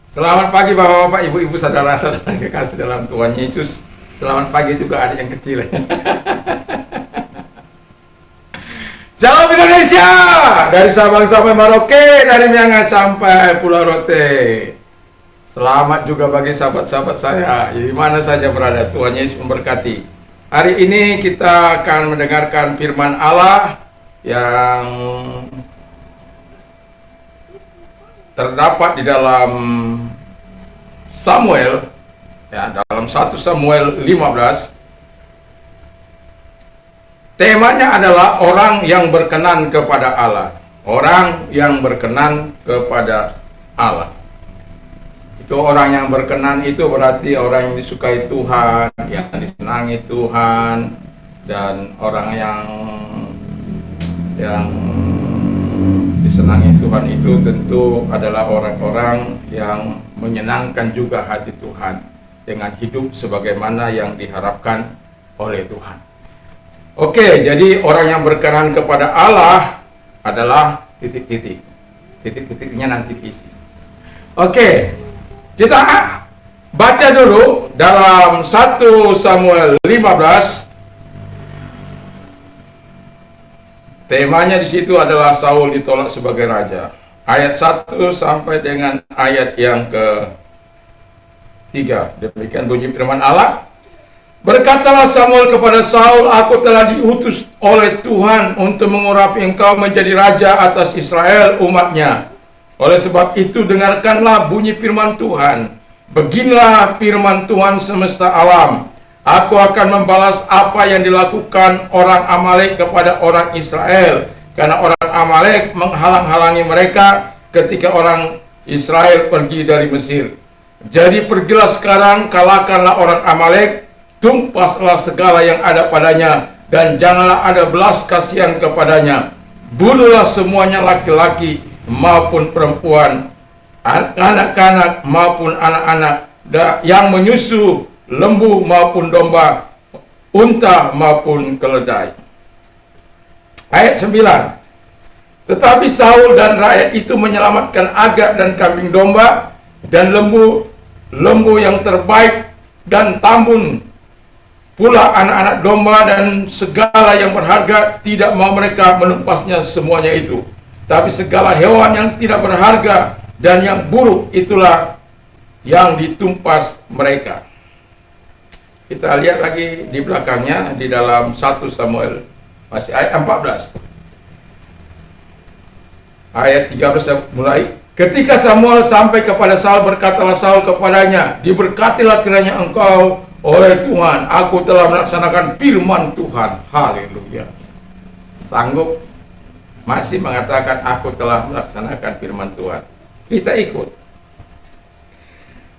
Selamat pagi Bapak-bapak, Ibu-ibu, saudara-saudara yang kekasih dalam Tuhan Yesus. Selamat pagi juga adik yang kecil. Salam Indonesia! Dari Sabang sampai Merauke, dari Miangas sampai Pulau Rote. Selamat juga bagi sahabat-sahabat saya, di mana saja berada. Tuhan Yesus memberkati. Hari ini kita akan mendengarkan firman Allah yang terdapat di dalam Samuel, ya, dalam 1 Samuel 15. Temanya adalah orang yang berkenan kepada Allah. Orang yang berkenan kepada Allah. Itu orang yang berkenan itu berarti orang yang disukai Tuhan, yang disenangi Tuhan, dan orang yang disenangi Tuhan itu tentu adalah orang-orang yang menyenangkan juga hati Tuhan dengan hidup sebagaimana yang diharapkan oleh Tuhan. Oke, jadi orang yang berkenan kepada Allah adalah titik-titik. Titik-titiknya nanti diisi. Oke, kita baca dulu dalam 1 Samuel 15. Temanya di situ adalah Saul ditolak sebagai raja. Ayat 1 sampai dengan ayat yang ke-3. Demikian bunyi firman Allah. Berkatalah Samuel kepada Saul, aku telah diutus oleh Tuhan untuk mengurapi engkau menjadi raja atas Israel umatnya. Oleh sebab itu dengarkanlah bunyi firman Tuhan. Beginilah firman Tuhan semesta alam. Aku akan membalas apa yang dilakukan orang Amalek kepada orang Israel. Karena orang Amalek menghalang-halangi mereka ketika orang Israel pergi dari Mesir. Jadi pergilah sekarang, kalahkanlah orang Amalek, tumpaslah segala yang ada padanya, dan janganlah ada belas kasihan kepadanya. Bunuhlah semuanya, laki-laki maupun perempuan, anak-anak maupun anak-anak, yang menyusu, lembu maupun domba, unta maupun keledai. Ayat 9. Tetapi Saul dan rakyat itu menyelamatkan agak dan kambing domba dan lembu yang terbaik, dan tambun pula anak-anak domba dan segala yang berharga. Tidak mau mereka menumpasnya semuanya itu, tapi segala hewan yang tidak berharga dan yang buruk itulah yang ditumpas mereka. Kita lihat lagi di belakangnya di dalam 1 Samuel, masih ayat 14. Ayat 13 mulai. Ketika Samuel sampai kepada Saul, berkatalah Saul kepadanya, diberkatilah kiranya engkau oleh Tuhan, aku telah melaksanakan firman Tuhan. Haleluya. Sanggup masih mengatakan aku telah melaksanakan firman Tuhan. Kita ikut.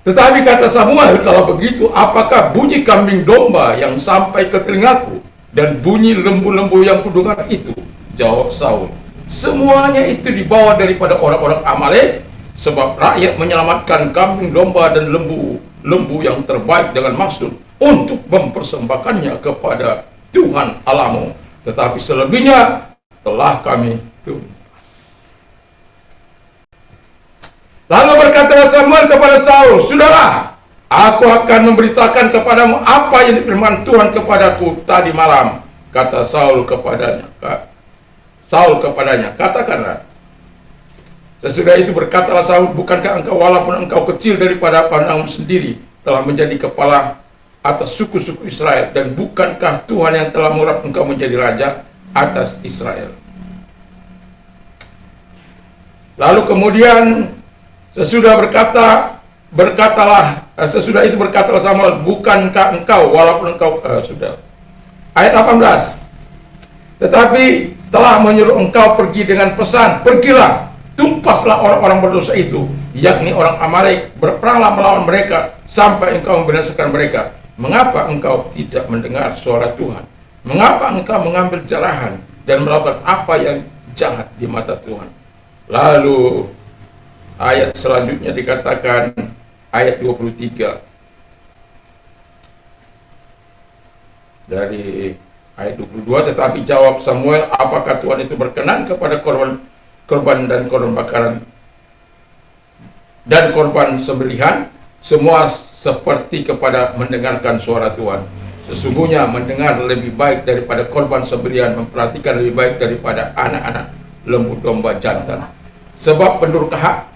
Tetapi kata Samuel, kalau begitu apakah bunyi kambing domba yang sampai ke telingaku dan bunyi lembu-lembu yang kudengar itu? Jawab Saul, semuanya itu dibawa daripada orang-orang Amalek, sebab rakyat menyelamatkan kambing domba dan lembu yang terbaik dengan maksud untuk mempersembahkannya kepada Tuhan Allahmu, tetapi selebihnya telah kami tumpas. Lalu berkatalah Samuel kepada Saul, sudahlah, aku akan memberitakan kepadamu apa yang difirman Tuhan kepadaku tadi malam. Kata Saul kepadanya, katakanlah. Sesudah itu berkatalah Saul, bukankah engkau walaupun engkau kecil daripada pandangmu sendiri telah menjadi kepala atas suku-suku Israel, dan bukankah Tuhan yang telah mengurap engkau menjadi raja atas Israel? Lalu kemudian sesudah itu berkatalah Samuel, bukankah engkau walaupun engkau sudah. Ayat 18. Tetapi telah menyuruh engkau pergi dengan pesan, pergilah, tumpaslah orang-orang berdosa itu, yakni orang Amalek, berperanglah melawan mereka sampai engkau membinasakan mereka. Mengapa engkau tidak mendengar suara Tuhan? Mengapa engkau mengambil jarahan dan melakukan apa yang jahat di mata Tuhan? Lalu ayat selanjutnya dikatakan, ayat 23 dari ayat 22, tetapi jawab Samuel, apakah Tuhan itu berkenan kepada korban dan korban bakaran dan korban sembelihan, semua seperti kepada mendengarkan suara Tuhan. Sesungguhnya mendengar lebih baik daripada korban sembelihan, memperhatikan lebih baik daripada anak-anak lembu domba jantan. Sebab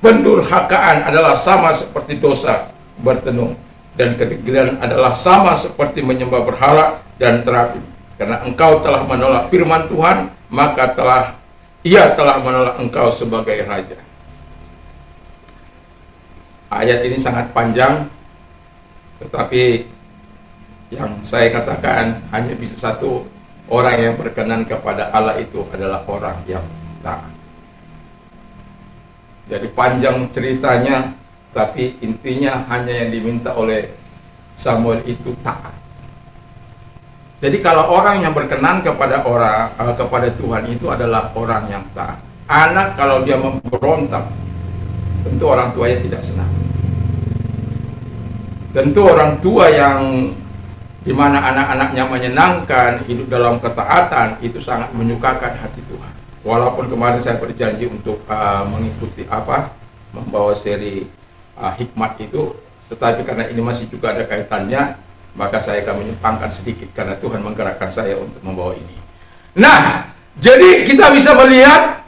pendurhakaan adalah sama seperti dosa bertenung, dan kedegilan adalah sama seperti menyembah berhala dan terapi. Karena engkau telah menolak firman Tuhan, maka ia telah menolak engkau sebagai raja. Ayat ini sangat panjang, tetapi yang saya katakan hanya bisa satu, orang yang berkenan kepada Allah itu adalah orang yang taat. Jadi panjang ceritanya, tapi intinya hanya yang diminta oleh Samuel itu taat. Jadi kalau orang yang berkenan kepada Tuhan itu adalah orang yang taat. Anak kalau dia memberontak, tentu orang tuanya tidak senang. Tentu orang tua yang dimana anak-anaknya menyenangkan, hidup dalam ketaatan, itu sangat menyukakan hati Tuhan. Walaupun kemarin saya berjanji untuk mengikuti membawa seri hikmat itu, tetapi karena ini masih juga ada kaitannya, maka saya akan menyimpangkan sedikit karena Tuhan menggerakkan saya untuk membawa ini. Nah, jadi kita bisa melihat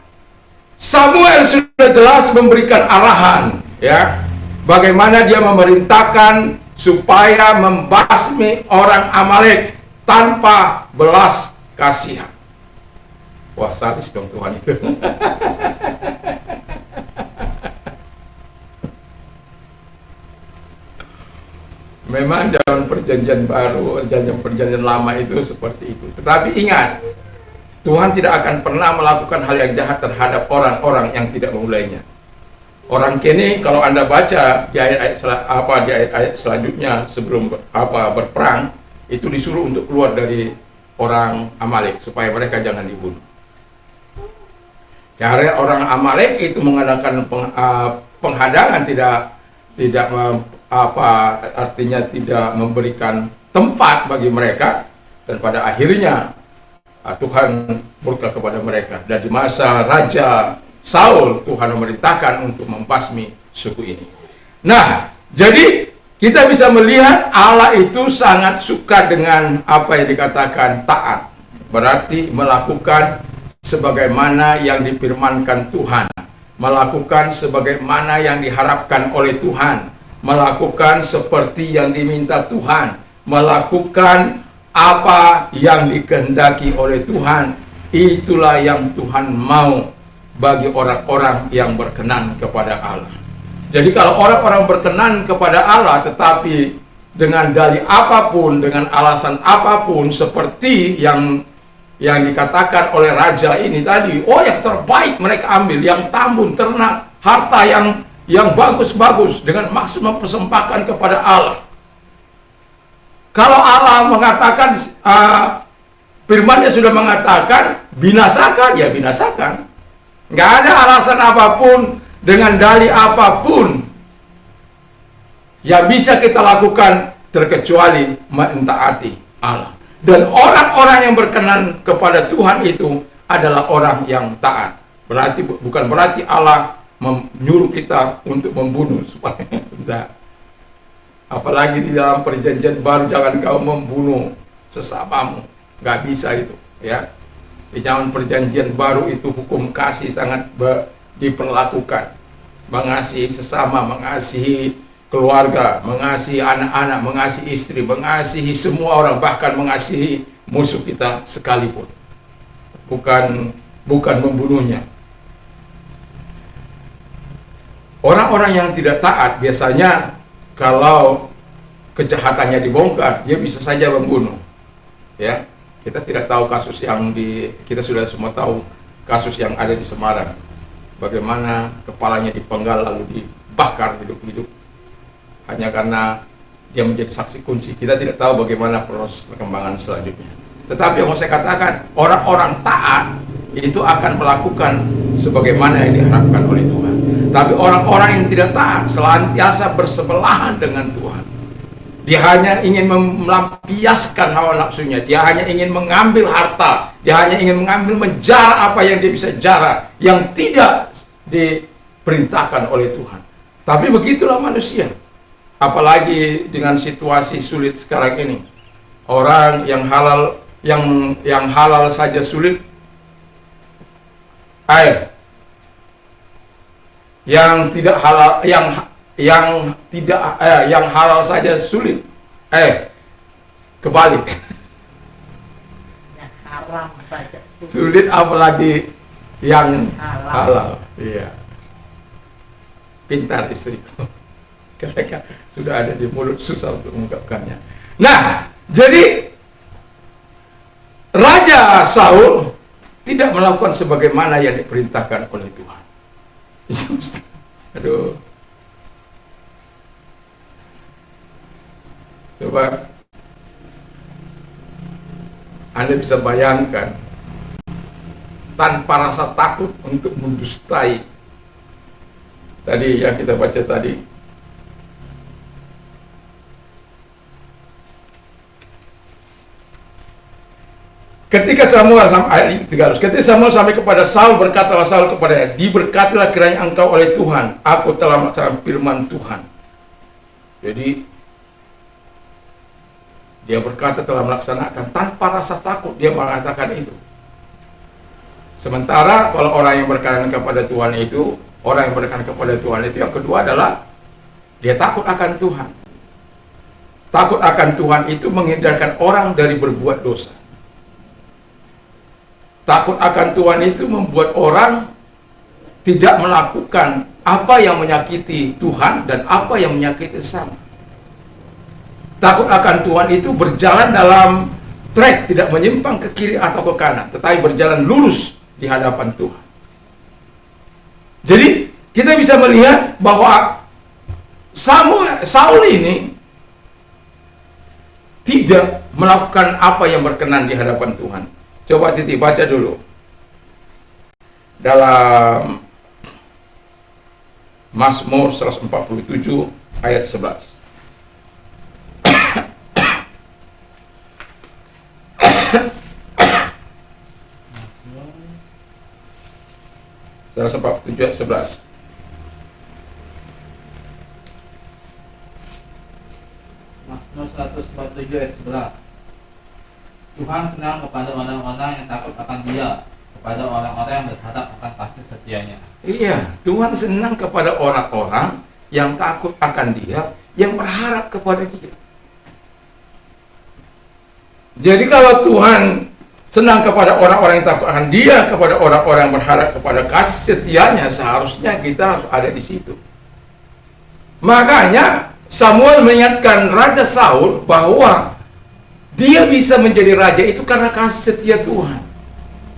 Samuel sudah jelas memberikan arahan, ya, bagaimana dia memerintahkan supaya membasmi orang Amalek tanpa belas kasihan. Wah, sadis dong Tuhan itu. Memang dalam perjanjian baru, perjanjian lama itu seperti itu. Tetapi ingat, Tuhan tidak akan pernah melakukan hal yang jahat terhadap orang-orang yang tidak memulainya. Orang kini kalau Anda baca di ayat-ayat selanjutnya sebelum berperang, itu disuruh untuk keluar dari orang Amalek supaya mereka jangan dibunuh. Karena orang Amalek itu mengadakan penghadangan, artinya tidak memberikan tempat bagi mereka, dan pada akhirnya Tuhan murka kepada mereka. Dan di masa Raja Saul, Tuhan memerintahkan untuk membasmi suku ini. Nah, jadi kita bisa melihat Allah itu sangat suka dengan apa yang dikatakan taat. Berarti melakukan sebagaimana yang difirmankan Tuhan, melakukan sebagaimana yang diharapkan oleh Tuhan, melakukan seperti yang diminta Tuhan, melakukan apa yang dikehendaki oleh Tuhan. Itulah yang Tuhan mau bagi orang-orang yang berkenan kepada Allah. Jadi kalau orang-orang berkenan kepada Allah tetapi dengan dalih apapun, dengan alasan apapun, seperti yang dikatakan oleh raja ini tadi, yang terbaik mereka ambil, yang tambun, ternak, harta yang bagus-bagus dengan maksud mempersembahkan kepada Allah. Kalau Allah mengatakan, firman-Nya sudah mengatakan binasakan, ya binasakan. Nggak ada alasan apapun, dengan dalih apapun yang bisa kita lakukan terkecuali mentaati Allah. Dan orang-orang yang berkenan kepada Tuhan itu adalah orang yang taat. Bukan berarti Allah menyuruh kita untuk membunuh supaya tidak. Apalagi di dalam perjanjian baru, jangan kau membunuh sesamamu. Nggak bisa itu, ya. Di zaman perjanjian baru itu hukum kasih sangat diperlakukan. Mengasihi sesama, mengasihi keluarga, mengasihi anak-anak, mengasihi istri, mengasihi semua orang, bahkan mengasihi musuh kita sekalipun. Bukan membunuhnya. Orang-orang yang tidak taat biasanya kalau kejahatannya dibongkar, dia bisa saja membunuh. Ya. Kita tidak tahu kasus kita sudah semua tahu kasus yang ada di Semarang. Bagaimana kepalanya dipenggal lalu dibakar hidup-hidup. Hanya karena dia menjadi saksi kunci. Kita tidak tahu bagaimana proses perkembangan selanjutnya. Tetapi yang mau saya katakan, orang-orang taat itu akan melakukan sebagaimana yang diharapkan oleh Tuhan. Tapi orang-orang yang tidak taat senantiasa bersebelahan dengan Tuhan. Dia hanya ingin melampiaskan hawa nafsunya. Dia hanya ingin mengambil harta. Dia hanya ingin menjara apa yang dia bisa jara, yang tidak diperintahkan oleh Tuhan. Tapi begitulah manusia. Apalagi dengan situasi sulit sekarang ini. Orang yang halal yang halal saja sulit. Yang tidak halal yang halal saja sulit. Kebalik. Yang haram saja Sulit apalagi yang halal. Iya. Pintar istriku. Ketika sudah ada di mulut susah untuk mengungkapkannya. Nah, jadi Raja Saul tidak melakukan sebagaimana yang diperintahkan oleh Tuhan. Aduh. Coba Anda bisa bayangkan tanpa rasa takut untuk mendustai. Tadi yang kita baca tadi. Ketika Samuel ayat 300, ketika Samuel sampai kepada Saul, berkatalah Saul kepadanya, diberkatilah kiranya engkau oleh Tuhan, aku telah melaksanakan firman Tuhan. Jadi dia berkata telah melaksanakan tanpa rasa takut, dia mengatakan itu. Sementara kalau orang yang berkenan kepada Tuhan itu, orang yang berkenan kepada Tuhan itu yang kedua adalah dia takut akan Tuhan. Takut akan Tuhan itu menghindarkan orang dari berbuat dosa. Takut akan Tuhan itu membuat orang tidak melakukan apa yang menyakiti Tuhan dan apa yang menyakiti sesama. Takut akan Tuhan itu berjalan dalam track, tidak menyimpang ke kiri atau ke kanan, tetapi berjalan lurus di hadapan Tuhan. Jadi kita bisa melihat bahwa Saul ini tidak melakukan apa yang berkenan di hadapan Tuhan. Coba Titi baca dulu dalam Mazmur 147 ayat 11. Mazmur 147 ayat 11. Mazmur 147 ayat 11. Tuhan senang kepada orang-orang yang takut akan Dia, kepada orang-orang yang berharap akan kasih setianya. Iya, Tuhan senang kepada orang-orang yang takut akan Dia, yang berharap kepada Dia. Jadi kalau Tuhan senang kepada orang-orang yang takut akan Dia, kepada orang-orang yang berharap kepada kasih setianya, seharusnya kita harus ada di situ. Makanya Samuel mengingatkan Raja Saul bahwa dia bisa menjadi raja itu karena kasih setia Tuhan,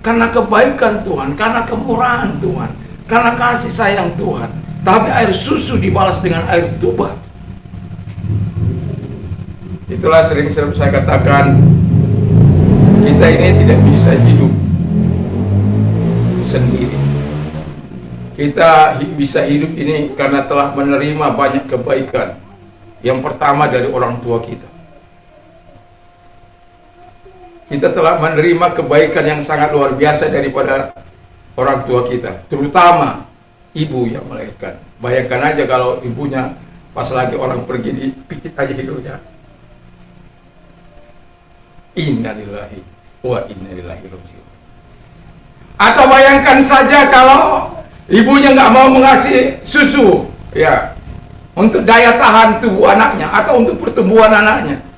karena kebaikan Tuhan, karena kemurahan Tuhan, karena kasih sayang Tuhan. Tapi air susu dibalas dengan air tuba. Itulah sering saya katakan, kita ini tidak bisa hidup sendiri. Kita bisa hidup ini karena telah menerima banyak kebaikan. Yang pertama dari orang tua kita. Kita telah menerima kebaikan yang sangat luar biasa daripada orang tua kita, terutama ibu yang melahirkan. Bayangkan aja kalau ibunya pas lagi orang pergi dipicit aja hidungnya. Innalillahi wa inna ilaihi raji'un. Atau bayangkan saja kalau ibunya nggak mau mengasih susu, ya, untuk daya tahan tubuh anaknya atau untuk pertumbuhan anaknya.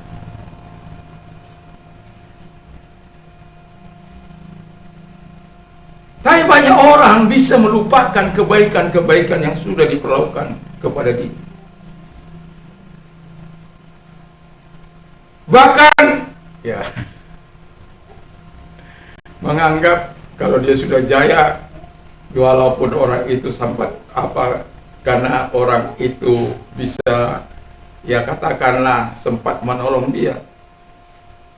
Tapi banyak orang bisa melupakan kebaikan-kebaikan yang sudah diperlakukan kepada dia. Bahkan, ya, menganggap kalau dia sudah jaya, walaupun orang itu sempat karena orang itu bisa, ya katakanlah sempat menolong dia,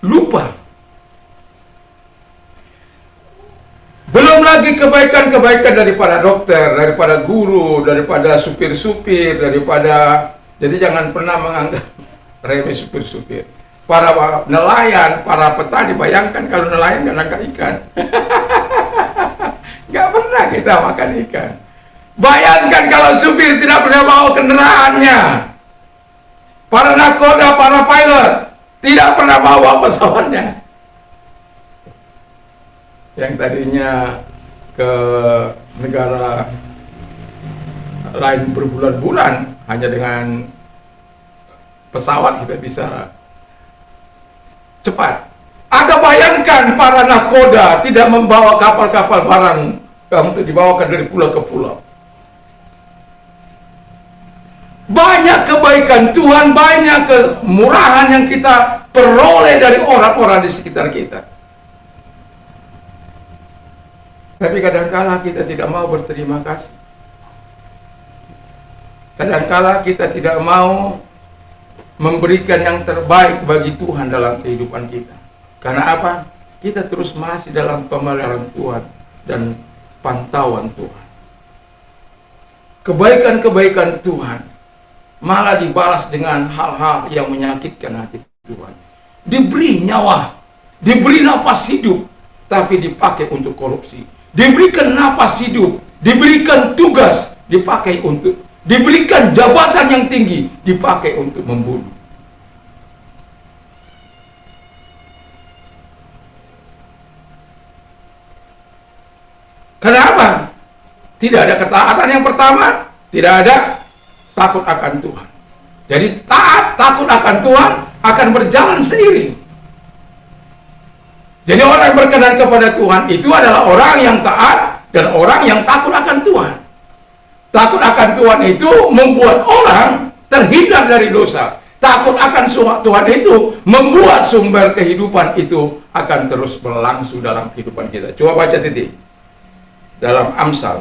lupa. Belum lagi kebaikan-kebaikan daripada dokter, daripada guru, daripada supir-supir, jadi jangan pernah menganggap remeh supir-supir. Para nelayan, para petani, bayangkan kalau nelayan nggak nangkap ikan. Nggak pernah kita makan ikan. Bayangkan kalau supir tidak pernah bawa kendaraannya. Para nakoda, para pilot tidak pernah bawa pesawatnya. Yang tadinya ke negara lain berbulan-bulan, hanya dengan pesawat kita bisa cepat. Anda bayangkan para nakoda tidak membawa kapal-kapal barang untuk dibawakan dari pulau ke pulau. Banyak kebaikan Tuhan, banyak kemurahan yang kita peroleh dari orang-orang di sekitar kita. Tapi kadangkala kita tidak mau berterima kasih. Kadangkala kita tidak mau memberikan yang terbaik bagi Tuhan dalam kehidupan kita. Karena apa? Kita terus masih dalam pemeliharaan Tuhan dan pantauan Tuhan. Kebaikan-kebaikan Tuhan malah dibalas dengan hal-hal yang menyakitkan hati Tuhan. Diberi nyawa, diberi napas hidup, tapi dipakai untuk korupsi. Diberikan napas hidup, diberikan tugas, diberikan jabatan yang tinggi, dipakai untuk membunuh. Kenapa? Tidak ada ketaatan yang pertama, tidak ada takut akan Tuhan. Jadi takut akan Tuhan akan berjalan seiring. Jadi orang yang berkenan kepada Tuhan itu adalah orang yang taat dan orang yang takut akan Tuhan. Takut akan Tuhan itu membuat orang terhindar dari dosa. Takut akan Tuhan itu membuat sumber kehidupan itu akan terus berlangsung dalam kehidupan kita. Coba baca titik dalam Amsal.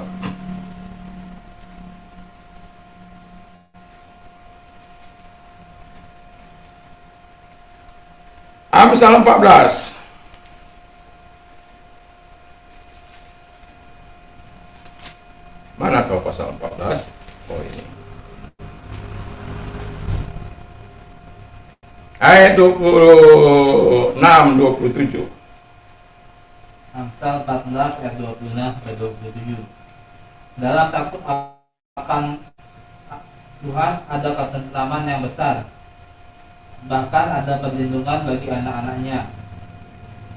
Amsal 14. Mana kau pasal 14? Oh ini. Ayat 26, 27. Amsal 14 ayat 26 sampai 27. Dalam takut akan Tuhan ada ketentraman yang besar. Bahkan ada perlindungan bagi anak-anaknya.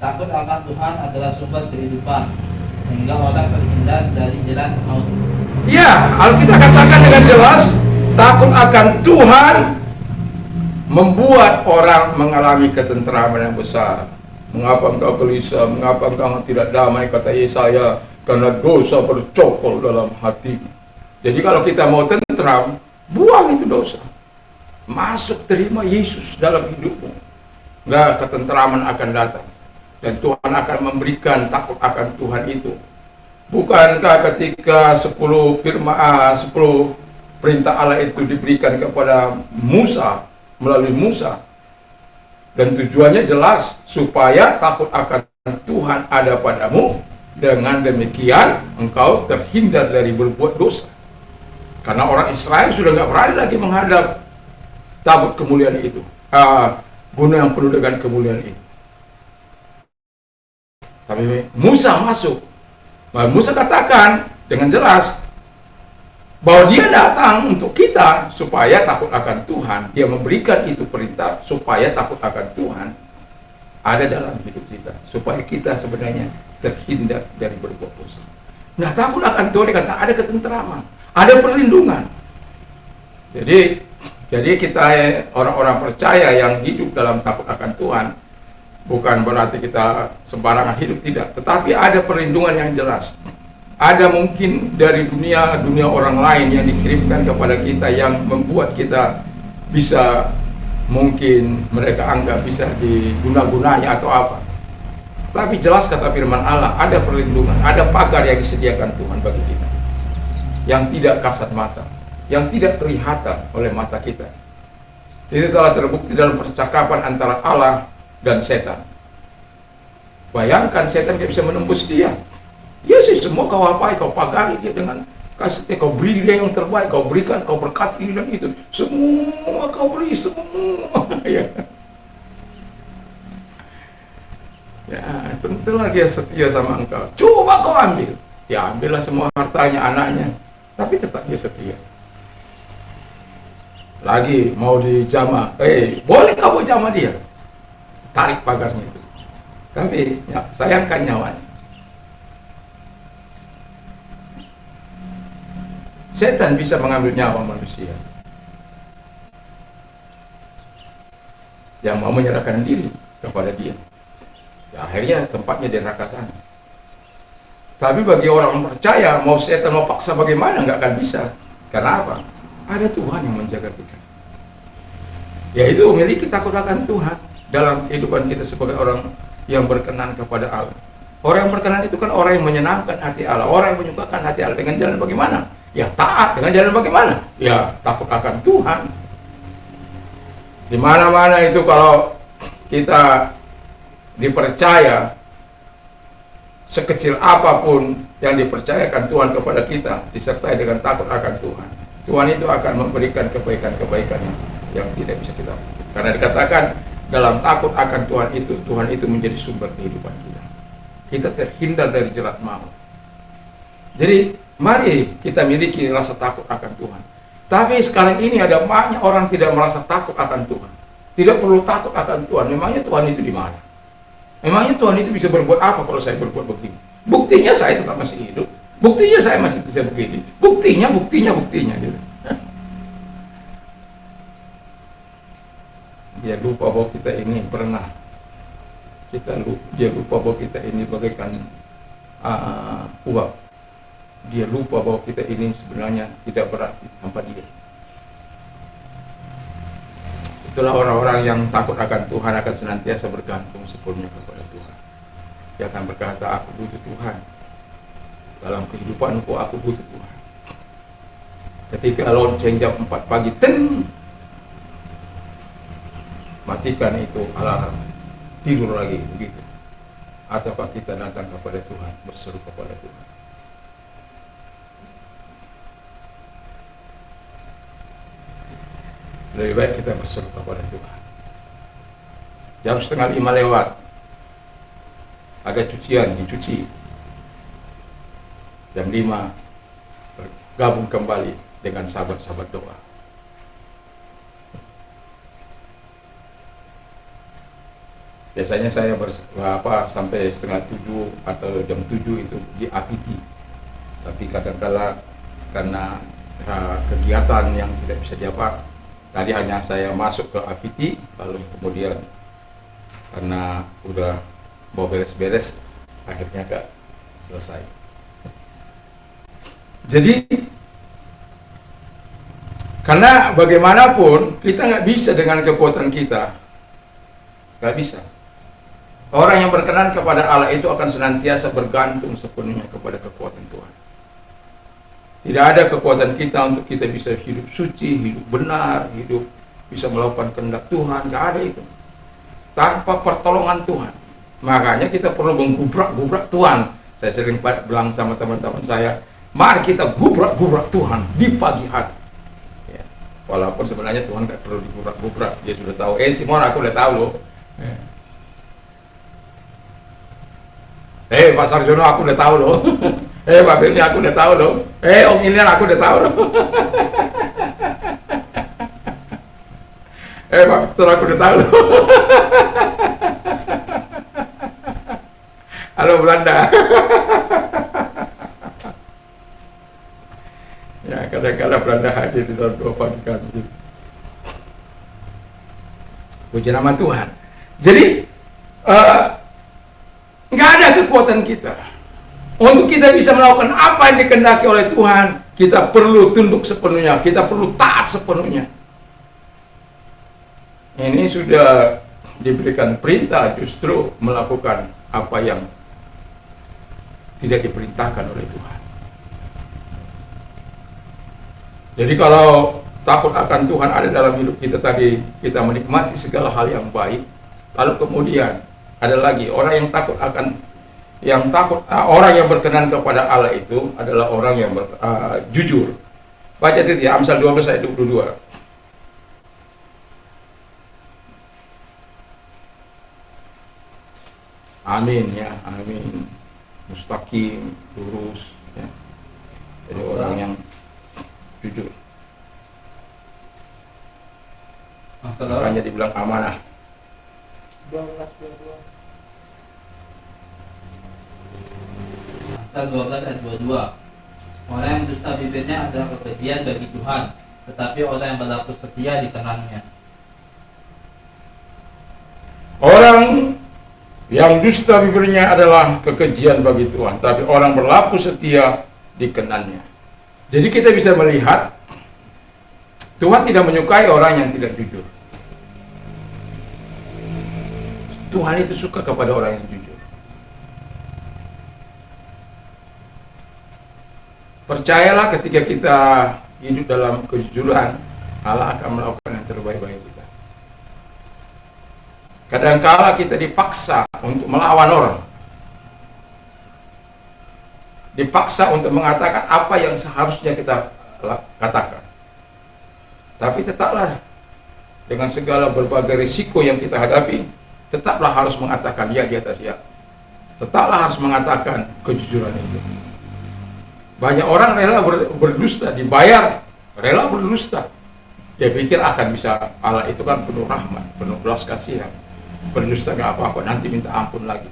Takut akan Tuhan adalah sumber kehidupan, sehingga orang terhindar dari jalan maut. Ya, Alkitab katakan dengan jelas, takut akan Tuhan membuat orang mengalami ketenteraman yang besar. Mengapa engkau gelisah? Mengapa engkau tidak damai? Kata Yesaya, karena dosa bercokol dalam hatimu. Jadi kalau kita mau tentram, buang itu dosa. Masuk, terima Yesus dalam hidupmu. Enggak, ketenteraman akan datang. Dan Tuhan akan memberikan takut akan Tuhan itu. Bukankah ketika 10 perintah Allah itu diberikan kepada Musa, melalui Musa, dan tujuannya jelas, supaya takut akan Tuhan ada padamu, dengan demikian engkau terhindar dari berbuat dosa. Karena orang Israel sudah nggak berani lagi menghadap tabut kemuliaan itu, gunung yang penuh dengan kemuliaan itu. Tapi Musa masuk. Musa katakan dengan jelas bahwa dia datang untuk kita supaya takut akan Tuhan. Dia memberikan itu perintah supaya takut akan Tuhan ada dalam hidup kita, supaya kita sebenarnya terhindar dari berbuat dosa. Nah, takut akan Tuhan dikatakan ada ketenteraman, ada perlindungan. Jadi kita orang-orang percaya yang hidup dalam takut akan Tuhan, bukan berarti kita sembarangan hidup, tidak. Tetapi ada perlindungan yang jelas. Ada mungkin dari dunia orang lain yang dikirimkan kepada kita yang membuat kita bisa, mungkin mereka anggap bisa diguna-gunai atau apa. Tapi jelas kata firman Allah, ada perlindungan, ada pagar yang disediakan Tuhan bagi kita. Yang tidak kasat mata, yang tidak kelihatan oleh mata kita. Itu telah terbukti dalam percakapan antara Allah dan setan. Bayangkan setan tidak bisa menembus dia. Ya sih, semua kau apai, kau pagari dia dengan kasih, kau beri dia yang terbaik, kau berikan, kau berkati ini dan itu. Semua kau beri, semua. Ya. Ya, tentulah dia setia sama engkau. Coba kau ambil. Ya, ambillah semua hartanya, anaknya. tapi tetap dia setia. Lagi mau dijamah, boleh kamu jamah dia, tarik pagarnya itu, tapi ya, sayangkan nyawanya. Setan bisa mengambil nyawa manusia yang mau menyerahkan diri kepada dia. Ya, akhirnya tempatnya di neraka sana. Tapi bagi orang percaya, mau setan mau paksa bagaimana, nggak akan bisa. Karena apa? Ada Tuhan yang menjaga kita. Yaitu memiliki takut akan Tuhan dalam kehidupan kita sebagai orang yang berkenan kepada Allah. Orang yang berkenan itu kan orang yang menyenangkan hati Allah, orang yang menyukakan hati Allah. Dengan jalan bagaimana? Ya taat. Dengan jalan bagaimana? Ya takut akan Tuhan. Di mana-mana itu kalau kita dipercaya, sekecil apapun yang dipercayakan Tuhan kepada kita, disertai dengan takut akan Tuhan, Tuhan itu akan memberikan kebaikan-kebaikan yang tidak bisa kita. Karena dikatakan dalam takut akan Tuhan itu menjadi sumber kehidupan kita. Kita terhindar dari jerat maut. Jadi mari kita miliki rasa takut akan Tuhan. Tapi sekarang ini ada banyak orang tidak merasa takut akan Tuhan. Tidak perlu takut akan Tuhan. Memangnya Tuhan itu di mana? Memangnya Tuhan itu bisa berbuat apa kalau saya berbuat begini? Buktinya saya tetap masih hidup. Buktinya saya masih bisa begini. Buktinya gitu. Dia lupa bahwa kita ini pernah. Dia lupa bahwa kita ini bagaikan uap. Dia lupa bahwa kita ini sebenarnya tidak berarti tanpa dia. Itulah orang-orang yang takut akan Tuhan akan senantiasa bergantung sepenuhnya kepada Tuhan. Dia akan berkata, aku butuh Tuhan. Dalam kehidupanku aku butuh Tuhan. Ketika lonceng jam 4 pagi, matikan itu alarm. Tidur lagi begitu. Ataukah kita datang kepada Tuhan, berseru kepada Tuhan. Lebih baik kita berseru kepada Tuhan. Jam 4:30 lewat, ada cucian, dicuci. Jam 5 bergabung kembali dengan sahabat-sahabat doa. Biasanya saya sampai 6:30 atau jam 7 itu di APT. Tapi kadang-kala karena kegiatan yang tidak bisa diapa, tadi hanya saya masuk ke APT, lalu kemudian karena udah mau beres-beres, akhirnya gak selesai. Jadi karena bagaimanapun kita nggak bisa dengan kekuatan kita, nggak bisa. Orang yang berkenan kepada Allah itu akan senantiasa bergantung sepenuhnya kepada kekuatan Tuhan. Tidak ada kekuatan kita untuk kita bisa hidup suci, hidup benar, hidup bisa melakukan kehendak Tuhan. Nggak ada itu. Tanpa pertolongan Tuhan. Makanya kita perlu menggubrak-gubrak Tuhan. Saya sering bilang sama teman-teman saya, mari kita gubrak-gubrak Tuhan di pagi hari. Ya. Walaupun sebenarnya Tuhan nggak perlu digubrak-gubrak. Dia sudah tahu, Simon aku udah tahu loh. Ya. Pak Sarjono aku udah tahu loh. Pak Benny aku udah tahu loh. Om Ilian aku udah tahu loh. Pak Victor aku udah tahu loh. Halo Belanda. Ya kadang-kadang Belanda hadir di dalam doa pagi. Puji nama Tuhan. Jadi nggak ada kekuatan kita. Untuk kita bisa melakukan apa yang dikehendaki oleh Tuhan, kita perlu tunduk sepenuhnya, kita perlu taat sepenuhnya. Ini sudah diberikan perintah justru melakukan apa yang tidak diperintahkan oleh Tuhan. Jadi kalau takut akan Tuhan ada dalam hidup kita tadi, kita menikmati segala hal yang baik. Lalu kemudian ada lagi orang yang takut orang yang berkenan kepada Allah itu adalah orang yang jujur. Baca itu ya, Amsal 12 ayat 22. Amin ya, amin. Mustaqim, lurus ya. Jadi orang yang jujur. Nah, saudara, Makanya dibilang amanah. 12:22. Amsal 12 ayat 22. Orang yang dusta bibirnya adalah kekejian bagi Tuhan, tetapi orang yang berlaku setia dikenangnya. Orang yang dusta bibirnya adalah kekejian bagi Tuhan, tapi orang berlaku setia dikenannya. Jadi kita bisa melihat Tuhan tidak menyukai orang yang tidak jujur. Tuhan itu suka kepada orang yang jujur. Percayalah, ketika kita hidup dalam kejujuran, Allah akan melakukan yang terbaik bagi kita. Kadangkala kita dipaksa untuk melawan orang, dipaksa untuk mengatakan apa yang seharusnya kita katakan. Tapi tetaplah, dengan segala berbagai risiko yang kita hadapi, tetaplah harus mengatakan ya di atas ya. Tetaplah harus mengatakan kejujuran itu. Banyak orang rela berdusta, dibayar, rela berdusta. Dia pikir akan bisa, Allah itu kan penuh rahmat, penuh belas kasihan. Berdusta gak apa-apa, nanti minta ampun lagi.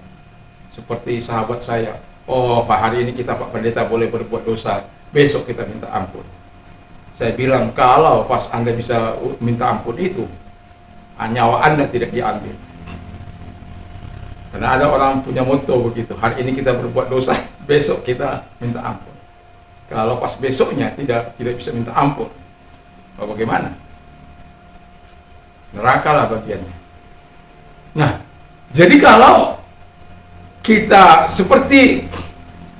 Seperti sahabat saya, oh Pak, hari ini kita Pak Pendeta boleh berbuat dosa, besok kita minta ampun. Saya bilang, kalau pas Anda bisa minta ampun itu, nyawa Anda tidak diambil. Karena ada orang punya moto begitu, hari ini kita berbuat dosa, besok kita minta ampun. Kalau pas besoknya tidak bisa minta ampun, bagaimana? Neraka lah bagiannya. Nah, jadi kalau kita seperti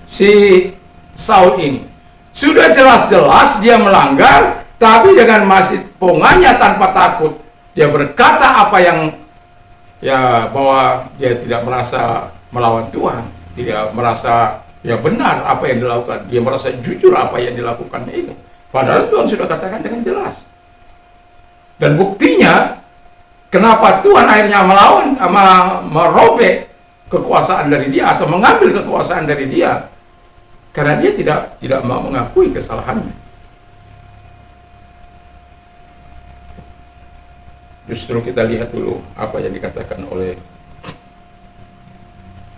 si Saul ini, sudah jelas-jelas dia melanggar, tapi dengan masih pongannya tanpa takut, dia berkata apa yang ya, bahwa dia tidak merasa melawan Tuhan, tidak merasa ya benar apa yang dilakukan, dia merasa jujur apa yang dilakukannya itu. Padahal Tuhan sudah katakan dengan jelas. Dan buktinya, kenapa Tuhan akhirnya melawan, merobek kekuasaan dari dia atau mengambil kekuasaan dari dia? Karena dia tidak mau mengakui kesalahannya. Justru kita lihat dulu apa yang dikatakan oleh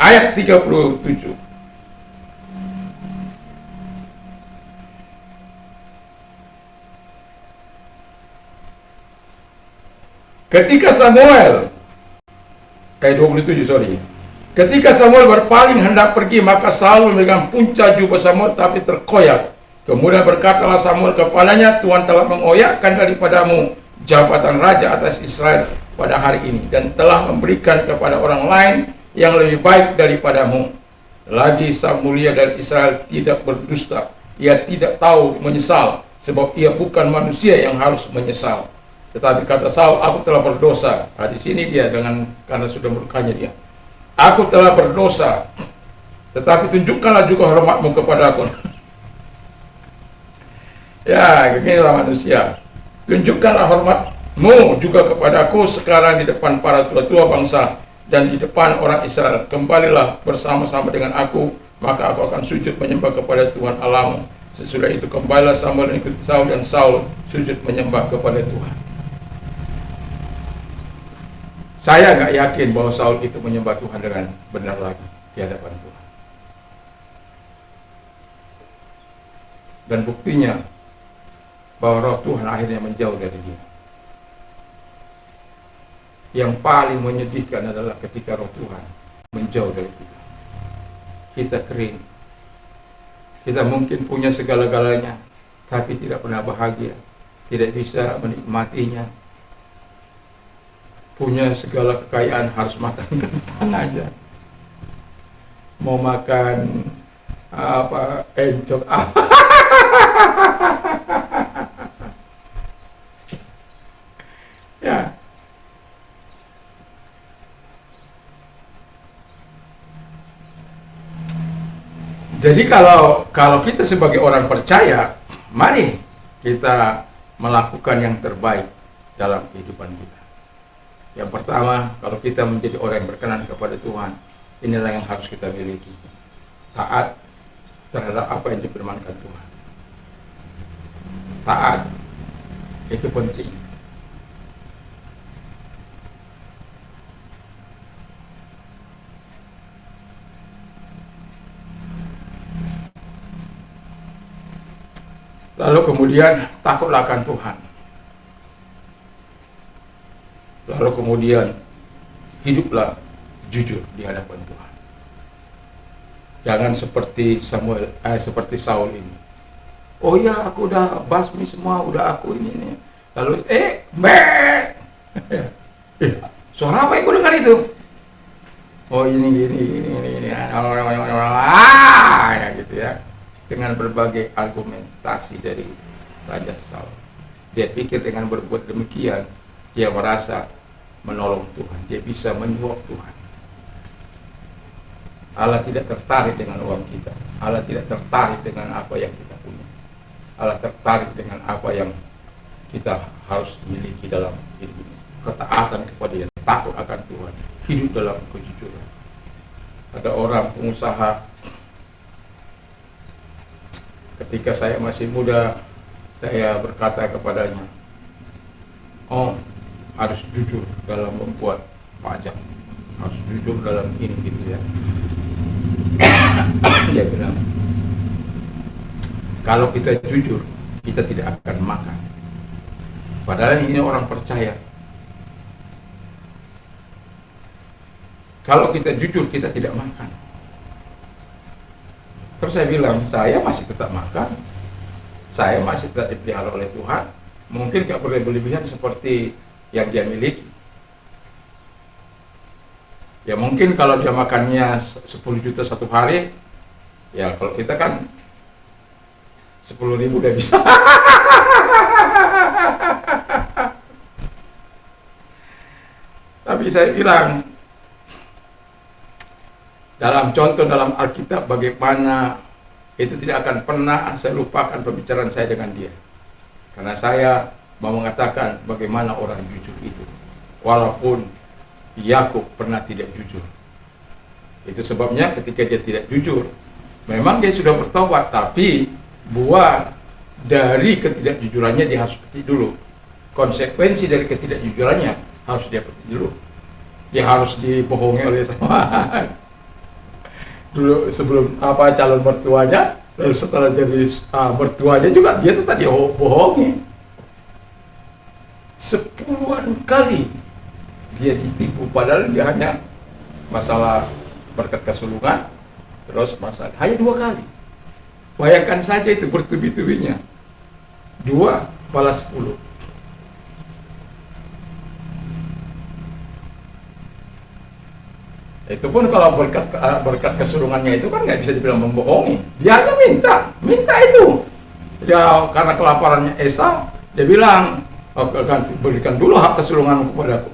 ayat 37. Ketika Samuel, ayat 27, sorry. Ketika Samuel berpaling hendak pergi, maka Saul memegang punca jubah Samuel tapi terkoyak. Kemudian berkatalah Samuel kepadanya, Tuhan telah mengoyakkan daripadamu jabatan raja atas Israel pada hari ini, dan telah memberikan kepada orang lain yang lebih baik daripadamu. Lagi sang mulia dari Israel tidak berdusta, ia tidak tahu menyesal, sebab ia bukan manusia yang harus menyesal. Tetapi kata Saul, aku telah berdosa. Nah, di sini dia karena sudah murkanya dia. Aku telah berdosa, tetapi tunjukkanlah juga hormatmu kepadaku. Ya, inilah manusia. Tunjukkanlah hormatmu juga kepadaku sekarang di depan para tua-tua bangsa dan di depan orang Israel. Kembalilah bersama-sama dengan aku, maka aku akan sujud menyembah kepada Tuhan Allahmu. Sesudah itu kembalilah Samuel mengikuti Saul, dan Saul sujud menyembah kepada Tuhan. Saya nggak yakin bahwa Saul itu menyembah Tuhan dengan benar lagi di hadapan Tuhan. Dan buktinya bahwa roh Tuhan akhirnya menjauh dari dia. Yang paling menyedihkan adalah ketika roh Tuhan menjauh dari kita. Kita kering. Kita mungkin punya segala-galanya, tapi tidak pernah bahagia, tidak bisa menikmatinya. Punya segala kekayaan, harus makan kentang aja. Mau makan apa, encok apa. Ya. Jadi kalau kita sebagai orang percaya, mari kita melakukan yang terbaik dalam kehidupan kita. Yang pertama, kalau kita menjadi orang yang berkenan kepada Tuhan, inilah yang harus kita miliki. Taat terhadap apa yang difirmankan Tuhan. taat. Itu penting. Lalu kemudian takutlah akan Tuhan. Lalu kemudian hiduplah jujur di hadapan Tuhan. Jangan seperti seperti Saul ini. Oh ya, aku udah basmi semua, udah aku ini nih. Lalu suara apa yang aku dengar itu? Oh ini ya gitu ya. Dengan berbagai argumentasi dari Raja Saul. Dia pikir dengan berbuat demikian, dia merasa menolong Tuhan. Dia bisa menyuap Tuhan. Allah tidak tertarik dengan uang kita. Allah tidak tertarik dengan apa yang kita punya. Allah tertarik dengan apa yang kita harus miliki dalam hidup ini. Ketaatan kepada Dia, takut akan Tuhan, hidup dalam kejujuran. Ada orang pengusaha, ketika saya masih muda, saya berkata kepadanya, "Oh, harus jujur dalam membuat pajak, harus jujur dalam ini gitu ya." Dia bilang, kalau kita jujur, kita tidak akan makan. Padahal ini orang percaya. Kalau kita jujur, kita tidak makan. Terus saya bilang, saya masih tetap makan, saya masih tetap dipelihara oleh Tuhan. Mungkin gak berlebihan seperti yang dia miliki. Ya mungkin kalau dia makannya 10 juta satu hari, ya kalau kita kan 10.000 udah bisa. Tapi saya bilang, dalam contoh dalam Alkitab bagaimana itu tidak akan pernah saya lupakan pembicaraan saya dengan dia. Karena saya mau mengatakan bagaimana orang jujur itu. Walaupun Yakub pernah tidak jujur. Itu sebabnya ketika dia tidak jujur, memang dia sudah bertobat, tapi buah dari ketidakjujurannya dia harus petik dulu. Konsekuensi dari ketidakjujurannya harus dia petik dulu. Dia harus dibohongi oleh sama dulu sebelum calon mertuanya, lalu setelah jadi mertuanya juga dia tuh tadi bohongi. 10-an kali dia ditipu, padahal dia hanya masalah berkat kesulungan, terus masalah hanya 2 kali. Bayangkan saja itu bertubi-tubinya, 2 balas 10. Itu pun kalau berkat kesulungannya itu kan nggak bisa dibilang membohongi. Dia hanya minta itu. Dia karena kelaparannya Esau, dia bilang, berikan dulu hak kesulungan kepadaku.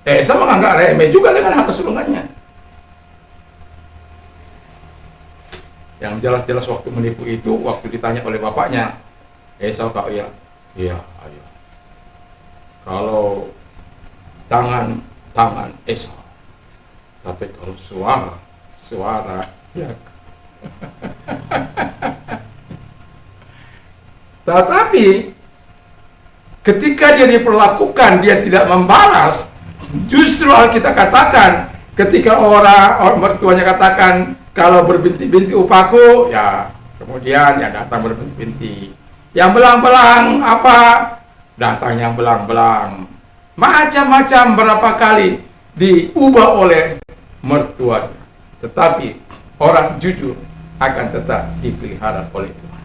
Esau menganggap remeh juga dengan hak kesulungannya. Yang jelas-jelas waktu menipu itu, waktu ditanya oleh bapaknya, Esau kau iya, ayo. Kalau tangan Esau, tapi kalau suara ya. Tetapi ketika dia diperlakukan, dia tidak membalas. Justru Alkitab katakan, ketika orang mertuanya katakan kalau berbintik-bintik upaku, ya kemudian ya datang berbintik-bintik. Yang belang-belang apa? Datang yang belang-belang. Macam-macam berapa kali diubah oleh mertuanya. Tetapi orang jujur akan tetap dipelihara oleh Tuhan.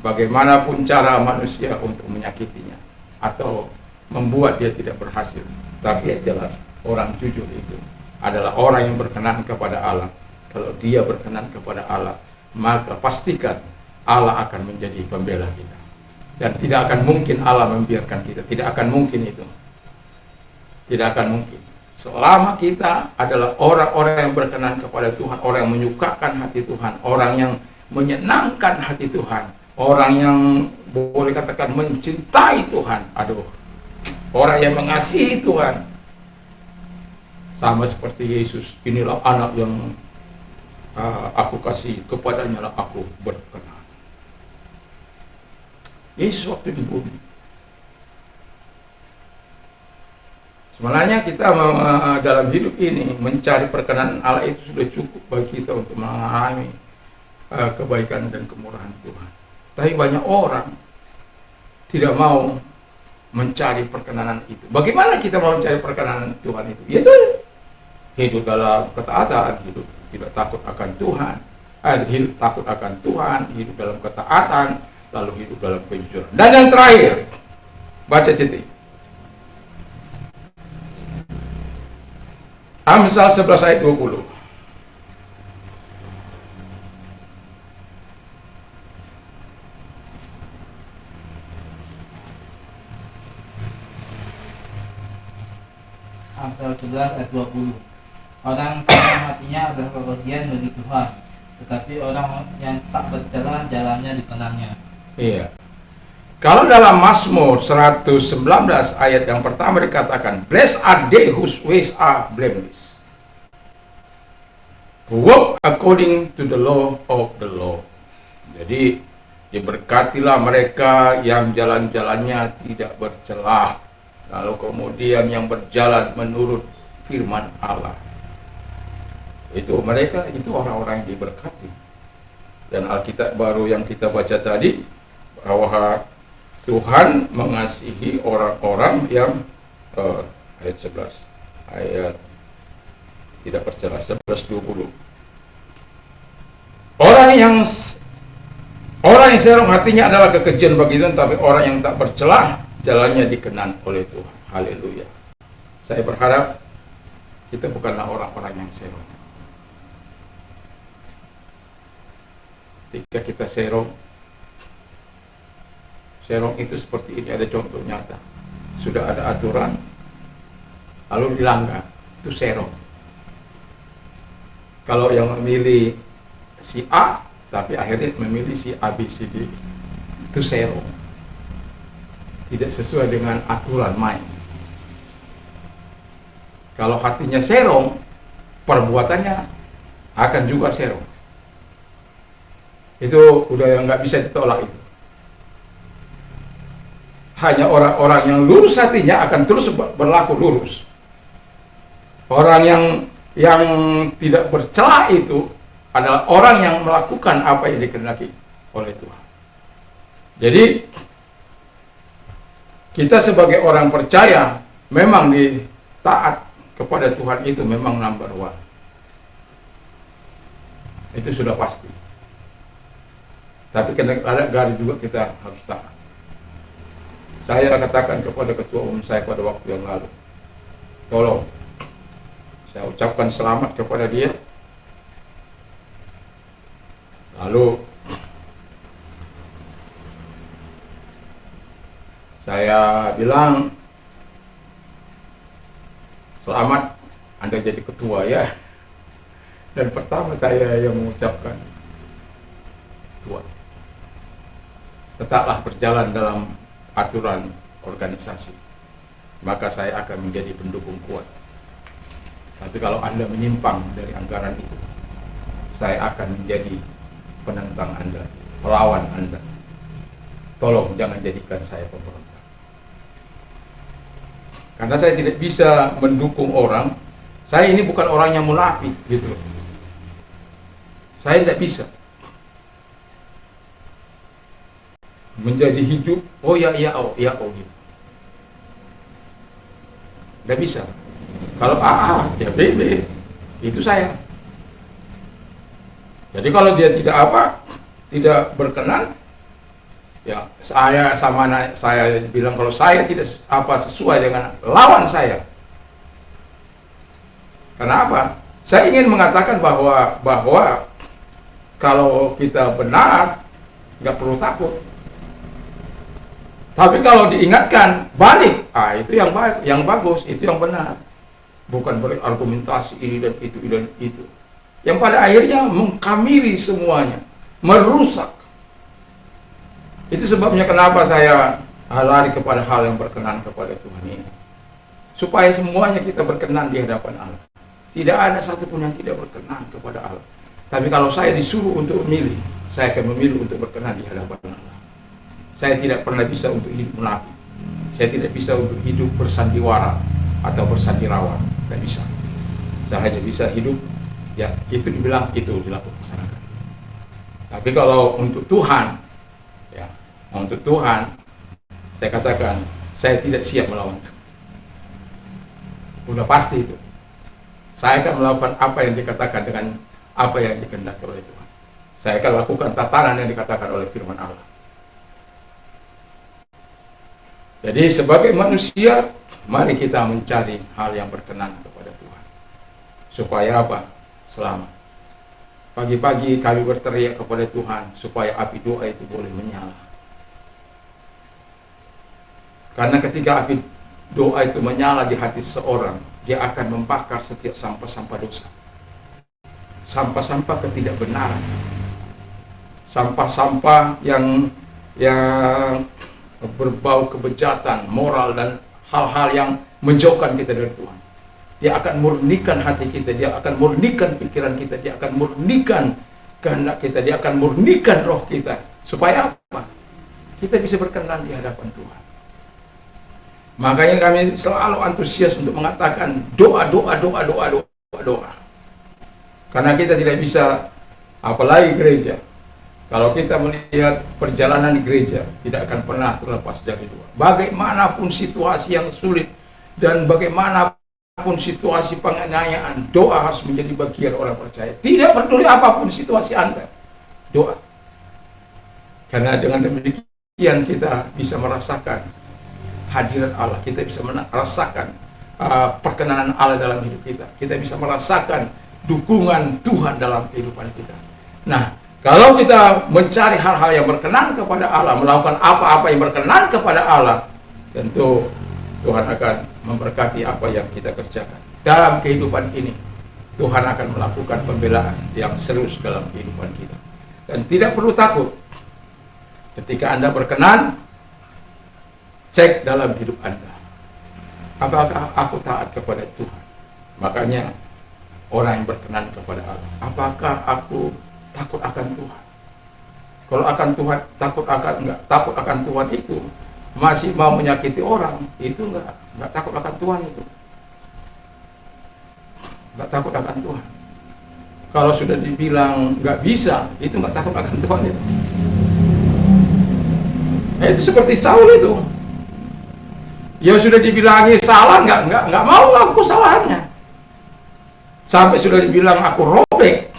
Bagaimanapun cara manusia untuk menyakitinya atau membuat dia tidak berhasil, tapi yang jelas orang jujur itu adalah orang yang berkenan kepada Allah. Kalau dia berkenan kepada Allah, maka pastikan Allah akan menjadi pembela kita. Dan tidak akan mungkin Allah membiarkan kita. Tidak akan mungkin itu. Tidak akan mungkin. Selama kita adalah orang-orang yang berkenan kepada Tuhan, orang yang menyukakan hati Tuhan, orang yang menyenangkan hati Tuhan, orang yang boleh katakan mencintai Tuhan, orang yang mengasihi Tuhan, sama seperti Yesus. Inilah anak yang aku kasih, kepadanya lah aku berkenan. Yesus waktu di bumi. Sebenarnya kita dalam hidup ini mencari perkenan Allah itu sudah cukup bagi kita untuk mengalami kebaikan dan kemurahan Tuhan. Tapi banyak orang tidak mau mencari perkenanan itu. Bagaimana kita mau mencari perkenanan Tuhan itu? Yaitu hidup dalam ketaatan, hidup tidak takut akan Tuhan, hidup takut akan Tuhan, hidup dalam ketaatan, lalu hidup dalam kejujuran. Dan yang terakhir, baca titik. Amsal 11 ayat 20. Amsal 11 ayat 20. Orang senang hatinya adalah kebahagiaan bagi Tuhan, tetapi orang yang tak bercela jalannya dikenangnya. Iya. Kalau dalam Mazmur 119 ayat yang pertama dikatakan, Blessed are they whose ways are blameless, who walk according to the law of the Lord. Jadi, diberkatilah mereka yang jalan-jalannya tidak bercelah, lalu kemudian yang berjalan menurut firman Allah. Itu mereka, itu orang-orang yang diberkati. Dan Alkitab baru yang kita baca tadi, bahwa Tuhan mengasihi orang-orang yang ayat 11, ayat tidak bercela, 11:20. Orang yang serong hatinya adalah kekejian bagi Tuhan, tapi orang yang tak bercelah jalannya dikenan oleh Tuhan. Haleluya. Saya berharap kita bukanlah orang-orang yang serong. Ketika kita serong itu seperti ini, ada contoh nyata. Sudah ada aturan, lalu dilanggar, itu serong. Kalau yang memilih si A, tapi akhirnya memilih si A, B, C, D, itu serong. Tidak sesuai dengan aturan main. Kalau hatinya serong, perbuatannya akan juga serong. Itu udah yang nggak bisa ditolak itu. Hanya orang-orang yang lurus hatinya akan terus berlaku lurus. Orang yang tidak bercela itu adalah orang yang melakukan apa yang dikehendaki oleh Tuhan. Jadi kita sebagai orang percaya memang taat kepada Tuhan itu memang number one. Itu sudah pasti. Tapi kadang-kadang juga kita harus taat. Saya katakan kepada ketua umum saya pada waktu yang lalu, tolong saya ucapkan selamat kepada dia, lalu saya bilang, selamat Anda jadi ketua ya. Dan pertama saya yang mengucapkan, Tuhan, tetaplah berjalan dalam aturan organisasi, maka saya akan menjadi pendukung kuat. Tapi kalau Anda menyimpang dari anggaran itu, saya akan menjadi penentang Anda, pelawan Anda. Tolong jangan jadikan saya pemberontak. Karena saya tidak bisa mendukung orang. Saya ini bukan orang yang munafik gitu loh. Saya tidak bisa menjadi hidup, oh ya gitu. Tidak bisa. Kalau A, ya B, itu saya. Jadi kalau dia tidak berkenan, ya saya bilang kalau saya tidak sesuai dengan lawan saya. Kenapa? Saya ingin mengatakan bahwa kalau kita benar, nggak perlu takut. Tapi kalau diingatkan balik, itu yang baik, yang bagus, itu yang benar. Bukan berargumentasi ini dan itu. Yang pada akhirnya mengkamiri semuanya, merusak. Itu sebabnya kenapa saya lari kepada hal yang berkenan kepada Tuhan ini. Supaya semuanya kita berkenan di hadapan Allah. Tidak ada satupun yang tidak berkenan kepada Allah. Tapi kalau saya disuruh untuk memilih, saya akan memilih untuk berkenan di hadapan Allah. Saya tidak pernah bisa untuk hidup munafik. Saya tidak bisa untuk hidup bersandiwara atau bersandirawan. Tidak bisa. Saya hanya bisa hidup, ya itu dibilang, itu dilaksanakan. Tapi kalau untuk Tuhan, ya untuk Tuhan, saya katakan, saya tidak siap melawan itu. Udah pasti itu. Saya akan melakukan apa yang dikatakan dengan apa yang dikehendaki oleh Tuhan. Saya akan lakukan tatanan yang dikatakan oleh firman Allah. Jadi sebagai manusia, mari kita mencari hal yang berkenan kepada Tuhan. Supaya apa? Selamat. Pagi-pagi kami berteriak kepada Tuhan supaya api doa itu boleh menyala. Karena ketika api doa itu menyala di hati seorang, dia akan membakar setiap sampah-sampah dosa. Sampah-sampah ketidakbenaran. Sampah-sampah yang berbau kebejatan, moral, dan hal-hal yang menjauhkan kita dari Tuhan. Dia akan murnikan hati kita, dia akan murnikan pikiran kita, dia akan murnikan kehendak kita, dia akan murnikan roh kita. Supaya apa? Kita bisa berkenan di hadapan Tuhan. Makanya kami selalu antusias untuk mengatakan doa. Karena kita tidak bisa, apalagi gereja. Kalau kita melihat perjalanan gereja, tidak akan pernah terlepas dari doa. Bagaimanapun situasi yang sulit dan bagaimanapun situasi penganiayaan, doa harus menjadi bagian orang percaya. Tidak peduli apapun situasi Anda, doa. Karena dengan demikian kita bisa merasakan hadirat Allah, kita bisa merasakan perkenanan Allah dalam hidup kita. Kita bisa merasakan dukungan Tuhan dalam kehidupan kita. Nah, kalau kita mencari hal-hal yang berkenan kepada Allah, melakukan apa-apa yang berkenan kepada Allah, tentu Tuhan akan memberkati apa yang kita kerjakan. Dalam kehidupan ini, Tuhan akan melakukan pembelaan yang serius dalam kehidupan kita. Dan tidak perlu takut. Ketika Anda berkenan, cek dalam hidup Anda. Apakah aku taat kepada Tuhan? Makanya orang yang berkenan kepada Allah. Apakah aku takut akan Tuhan? Kalau akan Tuhan, takut akan Tuhan itu masih mau menyakiti orang, itu enggak takut akan Tuhan itu. Enggak takut akan Tuhan. Kalau sudah dibilang enggak bisa, itu enggak takut akan Tuhan itu. Nah, itu seperti Saul itu. Ya sudah dibilangi salah, enggak mau ngaku kesalahannya. Sampai sudah dibilang aku robek,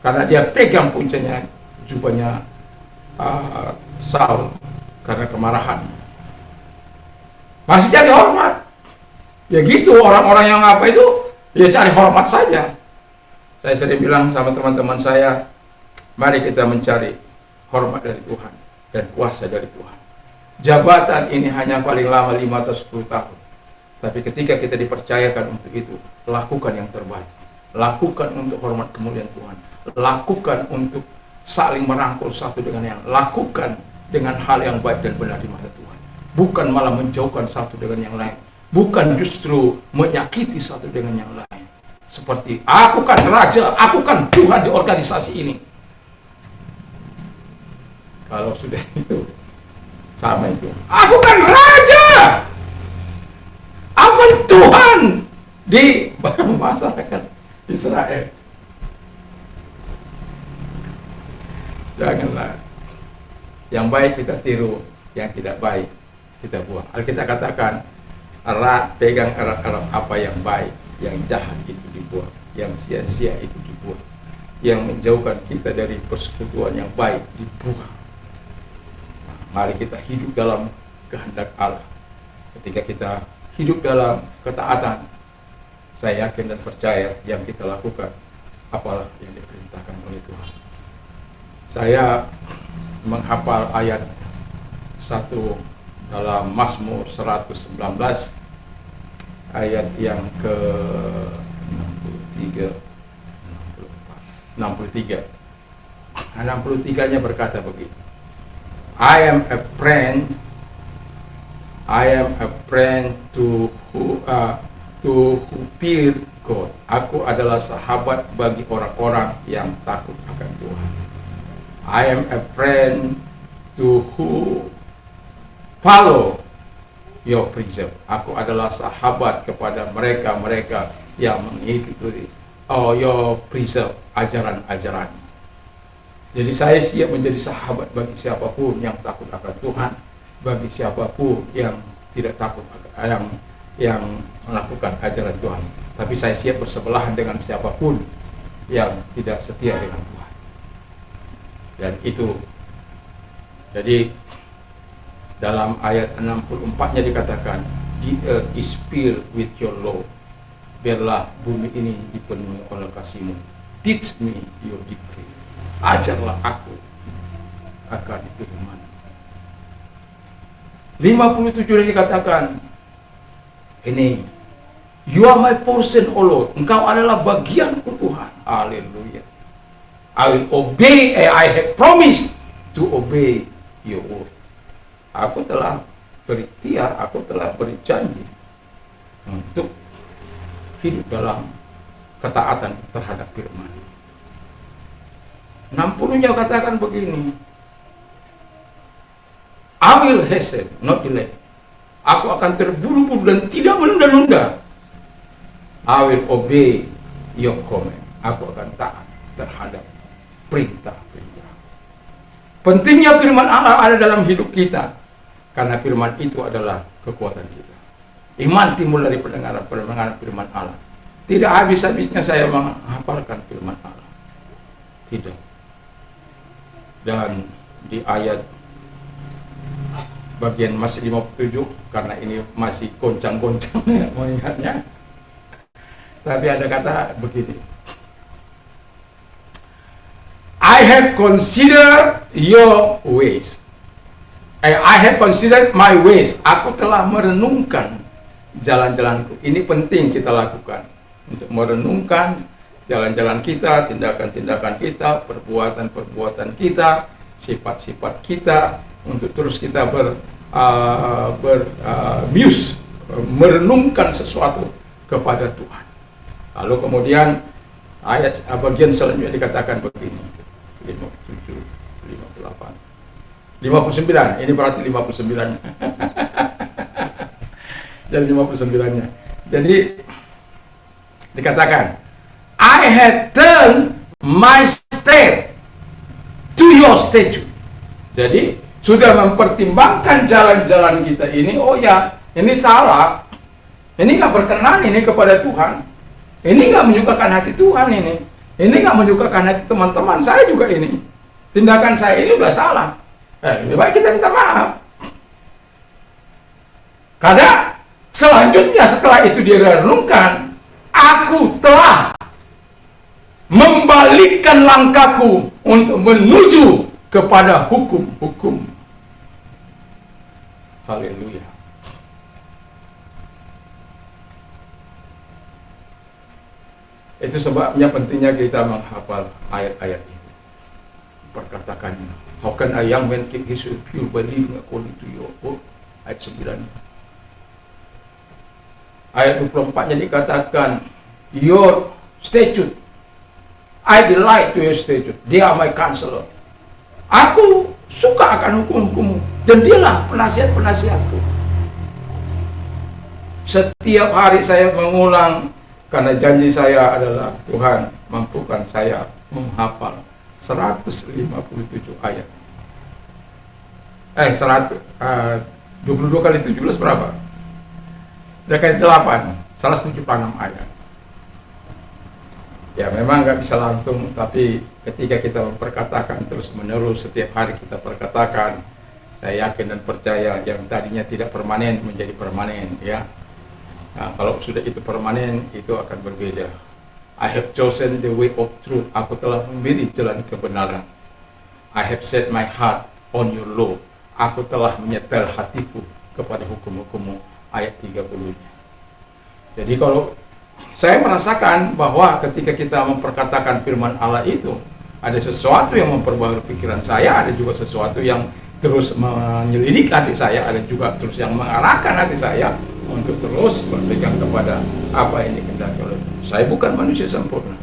karena dia pegang puncanya jubahnya Saul karena kemarahan. Masih cari hormat. Ya gitu, orang-orang yang apa itu, ya cari hormat saja. Saya sering bilang sama teman-teman saya, mari kita mencari hormat dari Tuhan dan kuasa dari Tuhan. Jabatan ini hanya paling lama 5 atau 10 tahun. Tapi ketika kita dipercayakan untuk itu, lakukan yang terbaik. Lakukan untuk hormat kemuliaan Tuhan. Lakukan untuk saling merangkul satu dengan yang. Lakukan dengan hal yang baik dan benar di mata Tuhan. Bukan malah menjauhkan satu dengan yang lain. Bukan justru menyakiti satu dengan yang lain. Seperti, aku kan raja, aku kan Tuhan di organisasi ini. Kalau sudah itu, sama itu. Aku kan raja! Aku kan Tuhan di masyarakat Israel. Janganlah. Yang baik kita tiru, yang tidak baik kita buang. Alkitab katakan, pegang erat-erat apa yang baik, yang jahat itu dibuang, yang sia-sia itu dibuang, yang menjauhkan kita dari persekutuan yang baik dibuang. Nah, mari kita hidup dalam kehendak Allah. Ketika kita hidup dalam ketaatan, saya yakin dan percaya yang kita lakukan apalah yang diperintahkan oleh Tuhan. Saya menghafal ayat 1 dalam Mazmur 119 ayat yang ke 63-nya berkata begini. I am a friend to who fear God. Aku adalah sahabat bagi orang-orang yang takut akan Tuhan. I am a friend to who follow your precept. Aku adalah sahabat kepada mereka-mereka yang mengikuti your precept, ajaran-ajaran. Jadi saya siap menjadi sahabat bagi siapapun yang takut akan Tuhan, bagi siapapun yang tidak takut, yang melakukan ajaran Tuhan. Tapi saya siap bersebelahan dengan siapapun yang tidak setia dengan Tuhan. Dan itu, jadi dalam ayat 64-nya dikatakan, the earth is filled with your law. Biarlah bumi ini dipenuhi oleh kasih-Mu. Teach me your decree. Ajarlah aku akan firman. 57 dikatakan, ini, you are my portion, O Lord. Engkau adalah bagianku, Tuhan. Haleluya. I will obey, I have promised to obey your word. Aku telah berikhtiar, aku telah berjanji untuk hidup dalam ketaatan terhadap firman. 60-nya katakan begini, I will hasten, not delay. Aku akan terburu-buru dan tidak menunda-nunda. I will obey your command. Aku akan taat terhadap perintah-perintah. Pentingnya firman Allah ada dalam hidup kita, karena firman itu adalah kekuatan kita. Iman timbul dari pendengaran firman Allah. Tidak habis-habisnya saya menghafalkan firman Allah. Tidak. Dan di ayat bagian masih 57, karena ini masih goncang-goncang mengingatnya. Tapi ada kata begini, I have considered your ways. I have considered my ways. Aku telah merenungkan jalan-jalanku. Ini penting kita lakukan, untuk merenungkan jalan-jalan kita, tindakan-tindakan kita, perbuatan-perbuatan kita, sifat-sifat kita, untuk terus kita merenungkan sesuatu kepada Tuhan. Lalu kemudian ayat bagian selanjutnya dikatakan begini, 57, 58, 59, ini berarti 59-nya. Jadi 59-nya. Jadi dikatakan, I have turned my step to your statute. Jadi sudah mempertimbangkan jalan-jalan kita ini, oh ya, ini salah, ini nggak berkenan ini kepada Tuhan, ini nggak menyukakan hati Tuhan, ini nggak menyukakan hati teman-teman saya juga, ini tindakan saya ini udah salah. Lebih baik kita minta maaf. Karena selanjutnya setelah itu dia renungkan, aku telah membalikkan langkahku untuk menuju kepada hukum-hukum. Haleluya. Itu sebabnya pentingnya kita menghafal ayat-ayat ini. Perkatakannya, how can a young man keep his pure believing according to your word? Ayat 9. Ayat 24-nya dikatakan, your statute, I delight to your statute, they are my counselor. Aku suka akan hukum-hukummu, dan dialah penasihat-penasihatku. Setiap hari saya mengulang, karena janji saya adalah Tuhan mampukan saya menghafal 157 ayat. 22 kali 17 berapa? Udah kali 8, 176 ayat. Ya memang nggak bisa langsung, tapi ketika kita memperkatakan terus menerus, setiap hari kita perkatakan, saya yakin dan percaya yang tadinya tidak permanen menjadi permanen, ya. Nah, kalau sudah itu permanen, itu akan berbeda. I have chosen the way of truth. Aku telah memilih jalan kebenaran. I have set my heart on your law. Aku telah menyetel hatiku kepada hukum-hukummu. Ayat 30-nya. Jadi kalau saya merasakan bahwa ketika kita memperkatakan firman Allah itu, ada sesuatu yang memperbaharui pikiran saya, ada juga sesuatu yang terus menyelidik hati saya, ada juga terus yang mengarahkan hati saya untuk terus berpegang kepada apa yang dikehendaki oleh Tuhan. Saya bukan manusia sempurna,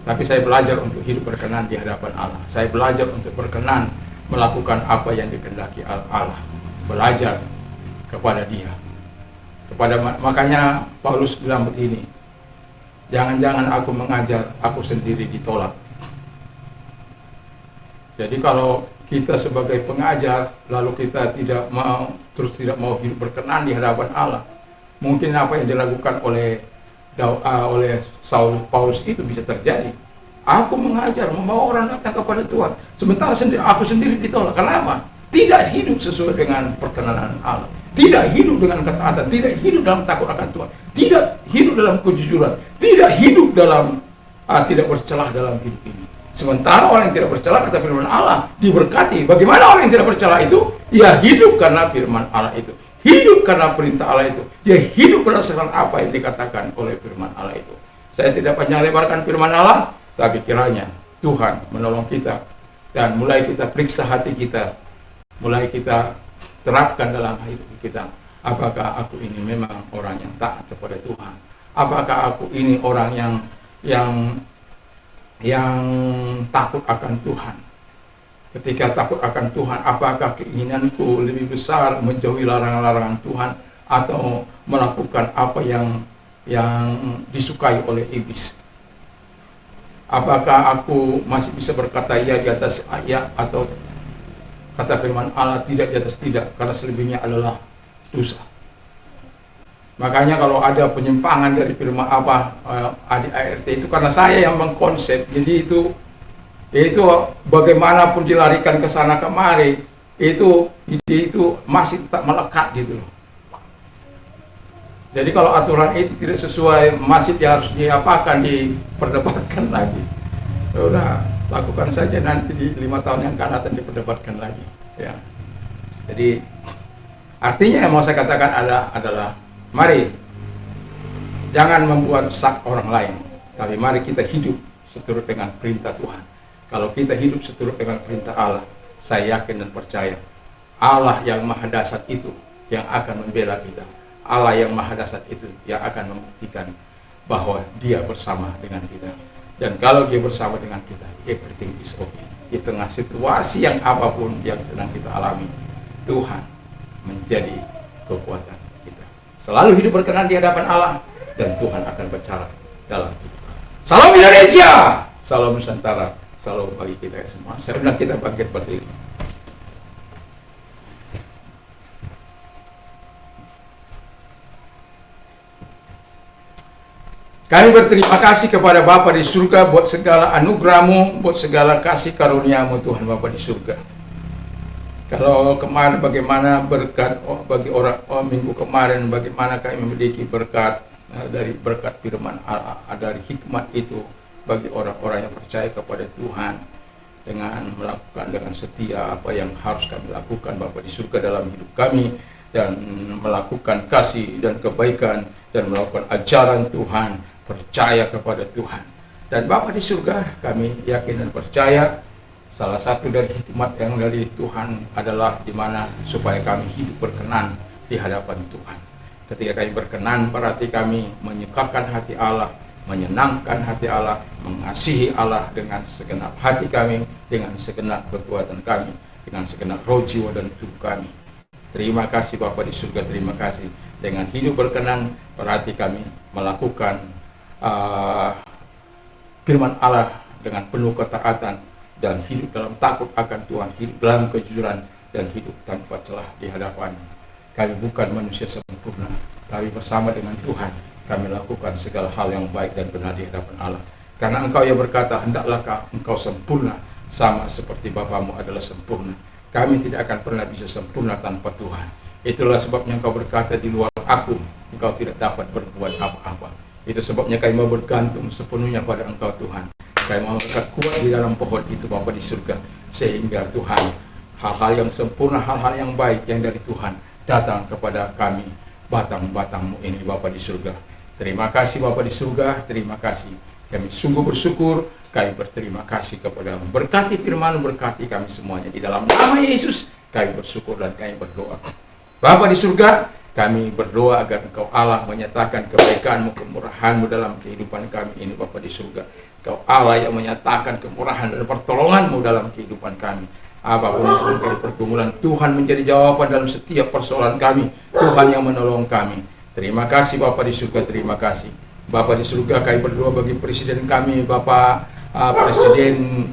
tapi saya belajar untuk hidup berkenan di hadapan Allah. Saya belajar untuk berkenan melakukan apa yang dikehendaki Allah, belajar kepada Dia. Makanya Paulus bilang begini, jangan-jangan aku mengajar, aku sendiri ditolak. Jadi kalau kita sebagai pengajar, lalu kita tidak mau hidup berkenan di hadapan Allah, mungkin apa yang dilakukan oleh Saul Paulus itu bisa terjadi. Aku mengajar, membawa orang datang kepada Tuhan, sementara aku sendiri ditolak. Kenapa? Tidak hidup sesuai dengan perkenanan Allah, tidak hidup dengan ketaatan, tidak hidup dalam takut akan Tuhan, tidak hidup dalam kejujuran, tidak hidup dalam tidak bercelah dalam hidup ini. Sementara orang yang tidak bercela, kata firman Allah, diberkati. Bagaimana orang yang tidak bercela itu? Dia hidup karena firman Allah itu, hidup karena perintah Allah itu, dia hidup berdasarkan apa yang dikatakan oleh firman Allah itu. Saya tidak panjang lebarkan firman Allah, tapi kiranya Tuhan menolong kita, dan mulai kita periksa hati kita, mulai kita terapkan dalam hidup kita. Apakah aku ini memang orang yang taat kepada Tuhan? Apakah aku ini orang yang takut akan Tuhan? Ketika takut akan Tuhan, apakah keinginanku lebih besar menjauhi larangan-larangan Tuhan atau melakukan apa yang disukai oleh iblis? Apakah aku masih bisa berkata ya di atas ya, atau kata firman Allah tidak di atas tidak, karena selebihnya adalah dosa. Makanya kalau ada penyimpangan dari firman apa di ART itu karena saya yang mengkonsep, jadi itu bagaimanapun dilarikan ke sana kemari, itu ide itu masih tetap melekat gitu loh. Jadi kalau aturan itu tidak sesuai, masih harus diapakan, diperdebatkan lagi. Ya udah, lakukan saja, nanti di 5 tahun yang akan datang diperdebatkan lagi. Ya. Jadi artinya yang mau saya katakan adalah mari jangan membuat sak orang lain, tapi mari kita hidup seturut dengan perintah Tuhan. Kalau kita hidup seturut dengan perintah Allah, saya yakin dan percaya Allah yang maha dahsyat itu yang akan membela kita. Allah yang maha dahsyat itu yang akan membuktikan bahwa Dia bersama dengan kita. Dan kalau Dia bersama dengan kita, everything is okay. Di tengah situasi yang apapun yang sedang kita alami, Tuhan menjadi kekuatan kita. Selalu hidup berkenan di hadapan Allah, dan Tuhan akan berbicara dalam hidup. Salam Indonesia, salam Nusantara, salam bagi kita semua. Saya bilang kita bangkit berdiri. Kami berterima kasih kepada Bapa di surga buat segala anugerah-Mu, buat segala kasih karunia-Mu Tuhan Bapa di surga. Kalau kemarin bagaimana berkat bagi orang minggu kemarin, bagaimana kami memiliki berkat dari berkat firman Allah, dari hikmat itu bagi orang-orang yang percaya kepada Tuhan, dengan melakukan dengan setia apa yang harus kami lakukan Bapa di surga dalam hidup kami, dan melakukan kasih dan kebaikan, dan melakukan ajaran Tuhan, percaya kepada Tuhan. Dan Bapa di surga, kami yakin dan percaya salah satu dari hikmat yang dari Tuhan adalah di mana supaya kami hidup berkenan di hadapan Tuhan. Ketika kami berkenan, berarti kami menyukakan hati Allah, menyenangkan hati Allah, mengasihi Allah dengan segenap hati kami, dengan segenap kekuatan kami, dengan segenap roh, jiwa, dan tubuh kami. Terima kasih Bapa di surga, terima kasih. Dengan hidup berkenan berarti kami melakukan firman Allah dengan penuh ketaatan, dan hidup dalam takut akan Tuhan, hidup dalam kejujuran, dan hidup tanpa celah di hadapan. Kami bukan manusia sempurna, tapi bersama dengan Tuhan kami lakukan segala hal yang baik dan benar di hadapan Allah. Karena Engkau yang berkata, hendaklah engkau sempurna sama seperti Bapamu adalah sempurna. Kami tidak akan pernah bisa sempurna tanpa Tuhan. Itulah sebabnya Engkau berkata, di luar Aku engkau tidak dapat berbuat apa-apa. Itu sebabnya kami mau bergantung sepenuhnya pada Engkau Tuhan. Kami mau mengikat kuat di dalam pohon itu Bapa di surga, sehingga Tuhan hal-hal yang sempurna, hal-hal yang baik yang dari Tuhan datang kepada kami, batang-batang-Mu ini Bapa di surga. Terima kasih Bapa di surga, terima kasih. Kami sungguh bersyukur, kami berterima kasih kepada-Mu. Berkati firman, berkati kami semuanya. Di dalam nama Yesus kami bersyukur dan kami berdoa. Bapa di surga, kami berdoa agar Engkau Allah menyatakan kebaikan-Mu, kemurahan-Mu dalam kehidupan kami ini Bapa di surga. Engkau Allah yang menyatakan kemurahan dan pertolongan-Mu dalam kehidupan kami. apapun yang sedang kami pergumulan, Tuhan menjadi jawaban dalam setiap persoalan kami. Tuhan yang menolong kami. Terima kasih Bapa di surga, terima kasih. Bapa di surga, kami berdoa bagi presiden kami, Bapak Presiden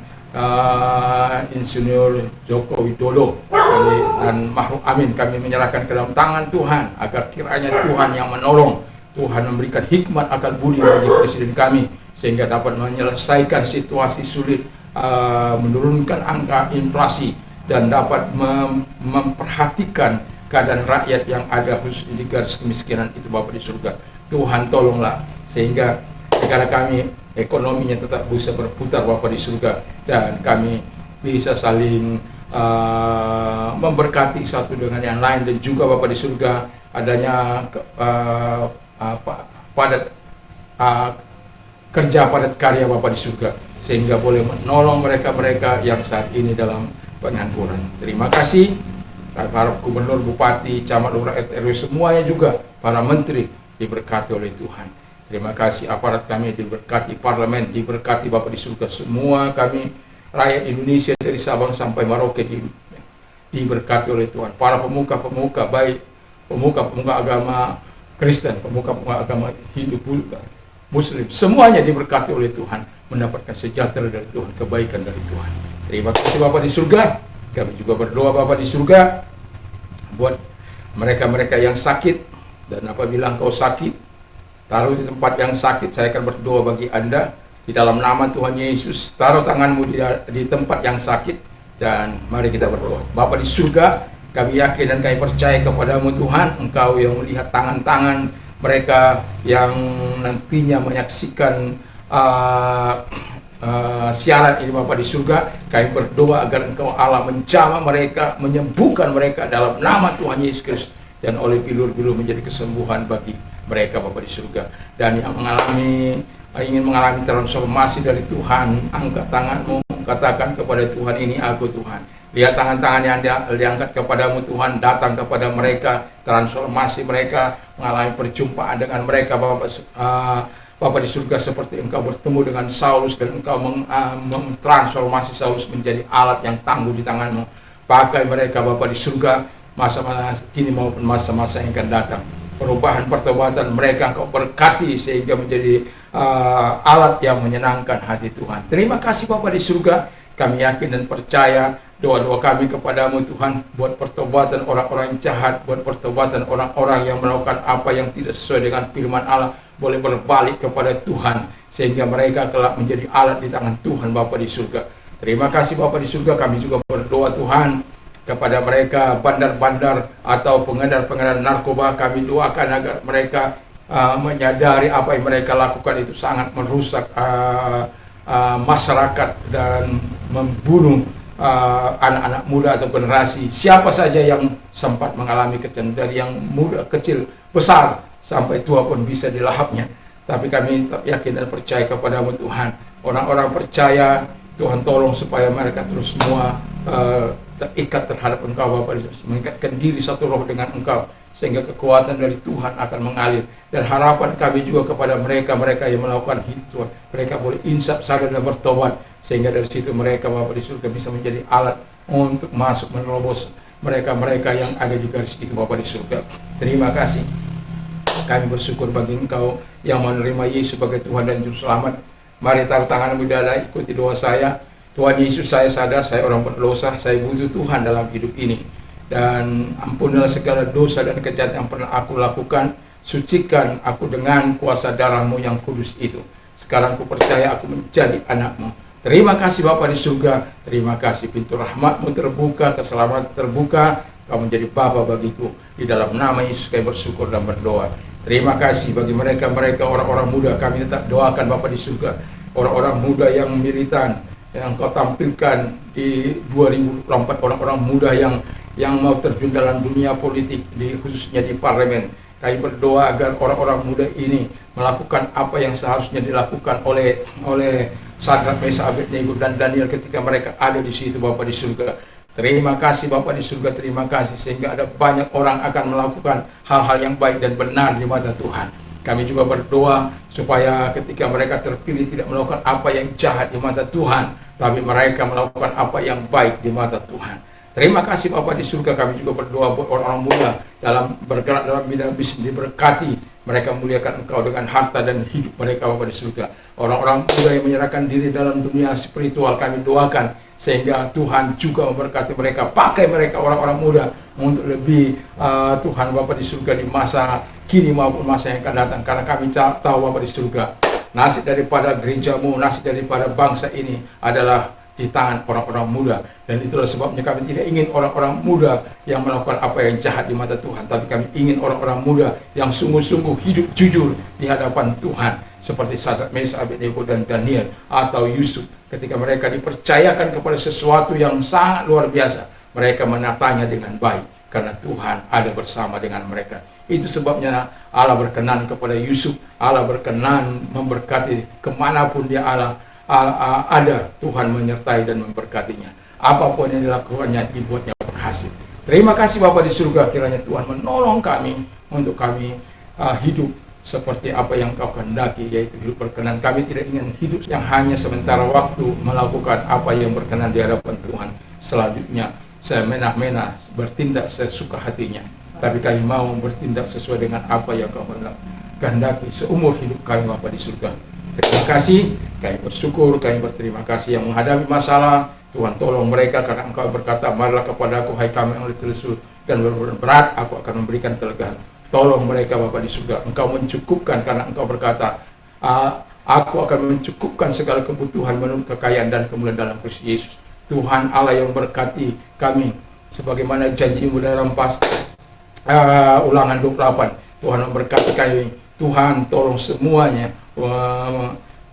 Insinyur Joko Widodo, dan makhluk amin, kami menyerahkan ke dalam tangan Tuhan, agar kiranya Tuhan yang menolong, Tuhan memberikan hikmat akal budi bagi presiden kami, sehingga dapat menyelesaikan situasi sulit, menurunkan angka inflasi, dan dapat memperhatikan keadaan rakyat yang ada khusus di garis kemiskinan itu. Bapa di surga, Tuhan tolonglah sehingga negara kami ekonominya tetap bisa berputar Bapa di surga, dan kami bisa saling memberkati satu dengan yang lain, dan juga Bapa di surga adanya kerja padat karya Bapa di surga, sehingga boleh menolong mereka-mereka yang saat ini dalam pengangguran. Terima kasih para gubernur, bupati, camat, lurah, RT, RW semuanya, juga para menteri diberkati oleh Tuhan. Terima kasih aparat kami diberkati, parlemen diberkati Bapa di surga, semua kami rakyat Indonesia dari Sabang sampai Merauke diberkati oleh Tuhan. Para pemuka-pemuka, baik pemuka-pemuka agama Kristen, pemuka-pemuka agama Hindu, Buddha, Muslim, semuanya diberkati oleh Tuhan, mendapatkan sejahtera dari Tuhan, kebaikan dari Tuhan. Terima kasih Bapa di surga. Kami juga berdoa Bapa di surga buat mereka-mereka yang sakit, dan apabila engkau sakit, taruh di tempat yang sakit, saya akan berdoa bagi Anda di dalam nama Tuhan Yesus. Taruh tanganmu di tempat yang sakit, dan mari kita berdoa. Bapa di surga, kami yakin dan kami percaya kepadamu Tuhan, Engkau yang melihat tangan-tangan mereka yang nantinya menyaksikan siaran ini. Bapa di surga, kami berdoa agar Engkau Allah menjamah mereka, menyembuhkan mereka dalam nama Tuhan Yesus Kristus, dan oleh bilur-bilur menjadi kesembuhan bagi mereka Bapa di surga. Dan yang ingin mengalami transformasi dari Tuhan, angkat tanganmu, katakan kepada Tuhan, ini aku Tuhan. Lihat tangan-tangan yang diangkat kepadamu Tuhan, datang kepada mereka, transformasi mereka, mengalami perjumpaan dengan mereka Bapa di surga, seperti Engkau bertemu dengan Saulus, dan Engkau mentransformasi Saulus menjadi alat yang tangguh di tanganmu. Pakai mereka Bapa di surga, masa-masa kini maupun masa-masa yang akan datang. Perubahan pertobatan mereka Engkau berkati, sehingga menjadi alat yang menyenangkan hati Tuhan. Terima kasih Bapa di surga, kami yakin dan percaya doa-doa kami kepadamu Tuhan, buat pertobatan orang-orang yang jahat, buat pertobatan orang-orang yang melakukan apa yang tidak sesuai dengan firman Allah, boleh berbalik kepada Tuhan, sehingga mereka kelak menjadi alat di tangan Tuhan Bapa di surga. Terima kasih Bapa di surga, kami juga berdoa Tuhan kepada mereka bandar-bandar atau pengedar-pengedar narkoba. Kami doakan agar mereka menyadari apa yang mereka lakukan itu sangat merusak masyarakat dan membunuh anak-anak muda atau generasi. Siapa saja yang sempat mengalami kecil, dari yang muda, kecil, besar, sampai tua pun bisa dilahapnya. Tapi kami yakin dan percaya kepadamu Tuhan. Orang-orang percaya, Tuhan tolong supaya mereka terus semua terikat terhadap Engkau Bapa, mengikatkan diri satu roh dengan Engkau, sehingga kekuatan dari Tuhan akan mengalir. Dan harapan kami juga kepada mereka-mereka yang melakukan itu, Tuhan, mereka boleh insaf, sadar dan bertobat, sehingga dari situ mereka Bapa di surga bisa menjadi alat untuk masuk menerobos mereka-mereka yang ada di garis itu Bapa di surga. Terima kasih, kami bersyukur bagi Engkau yang menerima Yesus sebagai Tuhan dan Juru Selamat. Mari taruh tanganmu di dada, ikuti doa saya. Tuhan Yesus, saya sadar saya orang berdosa, saya butuh Tuhan dalam hidup ini, dan ampunilah segala dosa dan kejahatan yang pernah aku lakukan. Sucikan aku dengan kuasa darah-Mu yang kudus itu. Sekarang aku percaya aku menjadi anak-Mu. Terima kasih Bapa di surga, terima kasih pintu rahmat-Mu terbuka, keselamatan terbuka, Kau menjadi Bapa bagiku. Di dalam nama Yesus kami bersyukur dan berdoa. Terima kasih bagi mereka-mereka orang-orang muda, kami tetap doakan Bapa di surga, orang-orang muda yang militan yang Kau tampilkan di 2024, orang-orang muda yang mau terjun dalam dunia politik, khususnya di parlemen. Kami berdoa agar orang-orang muda ini melakukan apa yang seharusnya dilakukan oleh Sadrak, Mesak, Abednego dan Daniel ketika mereka ada di situ Bapa di surga. Terima kasih Bapa di surga, terima kasih, sehingga ada banyak orang akan melakukan hal-hal yang baik dan benar di mata Tuhan. Kami juga berdoa supaya ketika mereka terpilih tidak melakukan apa yang jahat di mata Tuhan, tapi mereka melakukan apa yang baik di mata Tuhan. Terima kasih Bapa di surga. Kami juga berdoa buat orang-orang muda dalam bergerak dalam bidang bisnis, diberkati. Mereka muliakan Engkau dengan harta dan hidup mereka Bapa di surga. Orang-orang muda yang menyerahkan diri dalam dunia spiritual kami doakan, sehingga Tuhan juga memberkati mereka. Pakai mereka orang-orang muda untuk lebih Tuhan Bapa di surga di masa kini maupun masa yang akan datang. Karena kami tahu Bapa di surga, nasib daripada gerejamu, nasib daripada bangsa ini adalah di tangan orang-orang muda. Dan itulah sebabnya kami tidak ingin orang-orang muda yang melakukan apa yang jahat di mata Tuhan, tapi kami ingin orang-orang muda yang sungguh-sungguh hidup jujur di hadapan Tuhan, seperti Sadrak, Mesak, Abednego dan Daniel atau Yusuf. Ketika mereka dipercayakan kepada sesuatu yang sangat luar biasa, mereka menatanya dengan baik karena Tuhan ada bersama dengan mereka. Itu sebabnya Allah berkenan kepada Yusuf. Allah berkenan memberkati kemanapun dia ada, Tuhan menyertai dan memberkatinya. Apapun yang dilakukannya dibuatnya berhasil. Terima kasih Bapa di surga, kiranya Tuhan menolong kami untuk kami hidup seperti apa yang Kau kehendaki, yaitu hidup berkenan. Kami tidak ingin hidup yang hanya sementara waktu melakukan apa yang berkenan di hadapan Tuhan. Selanjutnya semena-mena bertindak sesuka hatinya, tapi kami mau bertindak sesuai dengan apa yang Kau kehendaki seumur hidup kami Bapa di surga. Terima kasih, kami bersyukur, kami berterima kasih. Yang menghadapi masalah, Tuhan tolong mereka, karena Engkau berkata, marilah kepada Aku, hai kami yang letih lesu dan berat, Aku akan memberikan kelegaan. Tolong mereka Bapa di surga. Engkau mencukupkan, karena Engkau berkata, Aku akan mencukupkan segala kebutuhan menurut kekayaan dan kemuliaan dalam Kristus Yesus. Tuhan Allah yang berkati kami, sebagaimana janji-Mu dalam Ulangan 28. Tuhan memberkati kami. Tuhan tolong semuanya.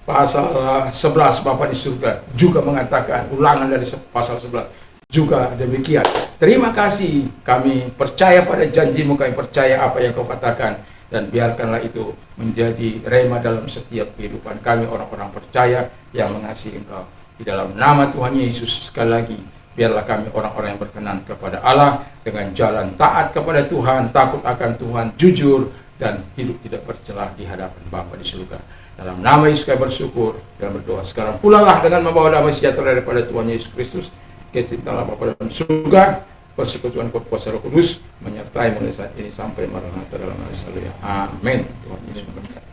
Pasal 11 Bapa di surga juga mengatakan, Ulangan dari pasal 11 juga demikian. Terima kasih, kami percaya pada janji-Mu, kami percaya apa yang Kau katakan, dan biarkanlah itu menjadi rema dalam setiap kehidupan kami, orang-orang percaya yang mengasihi Engkau. Di dalam nama Tuhan Yesus, sekali lagi, biarlah kami orang-orang yang berkenan kepada Allah, dengan jalan taat kepada Tuhan, takut akan Tuhan, jujur, dan hidup tidak bercelah di hadapan Bapa di surga. Dalam nama Yesus kami bersyukur dan berdoa. Sekarang pulanglah dengan membawa damai sejahtera daripada Tuhan Yesus Kristus, kecintaan Bapa dalam surga, persekutuan kuasa Roh Kudus menyertai mulai saat ini sampai maranatha dalam nama Yesus. Amin. Tuhan Yesus memberkati.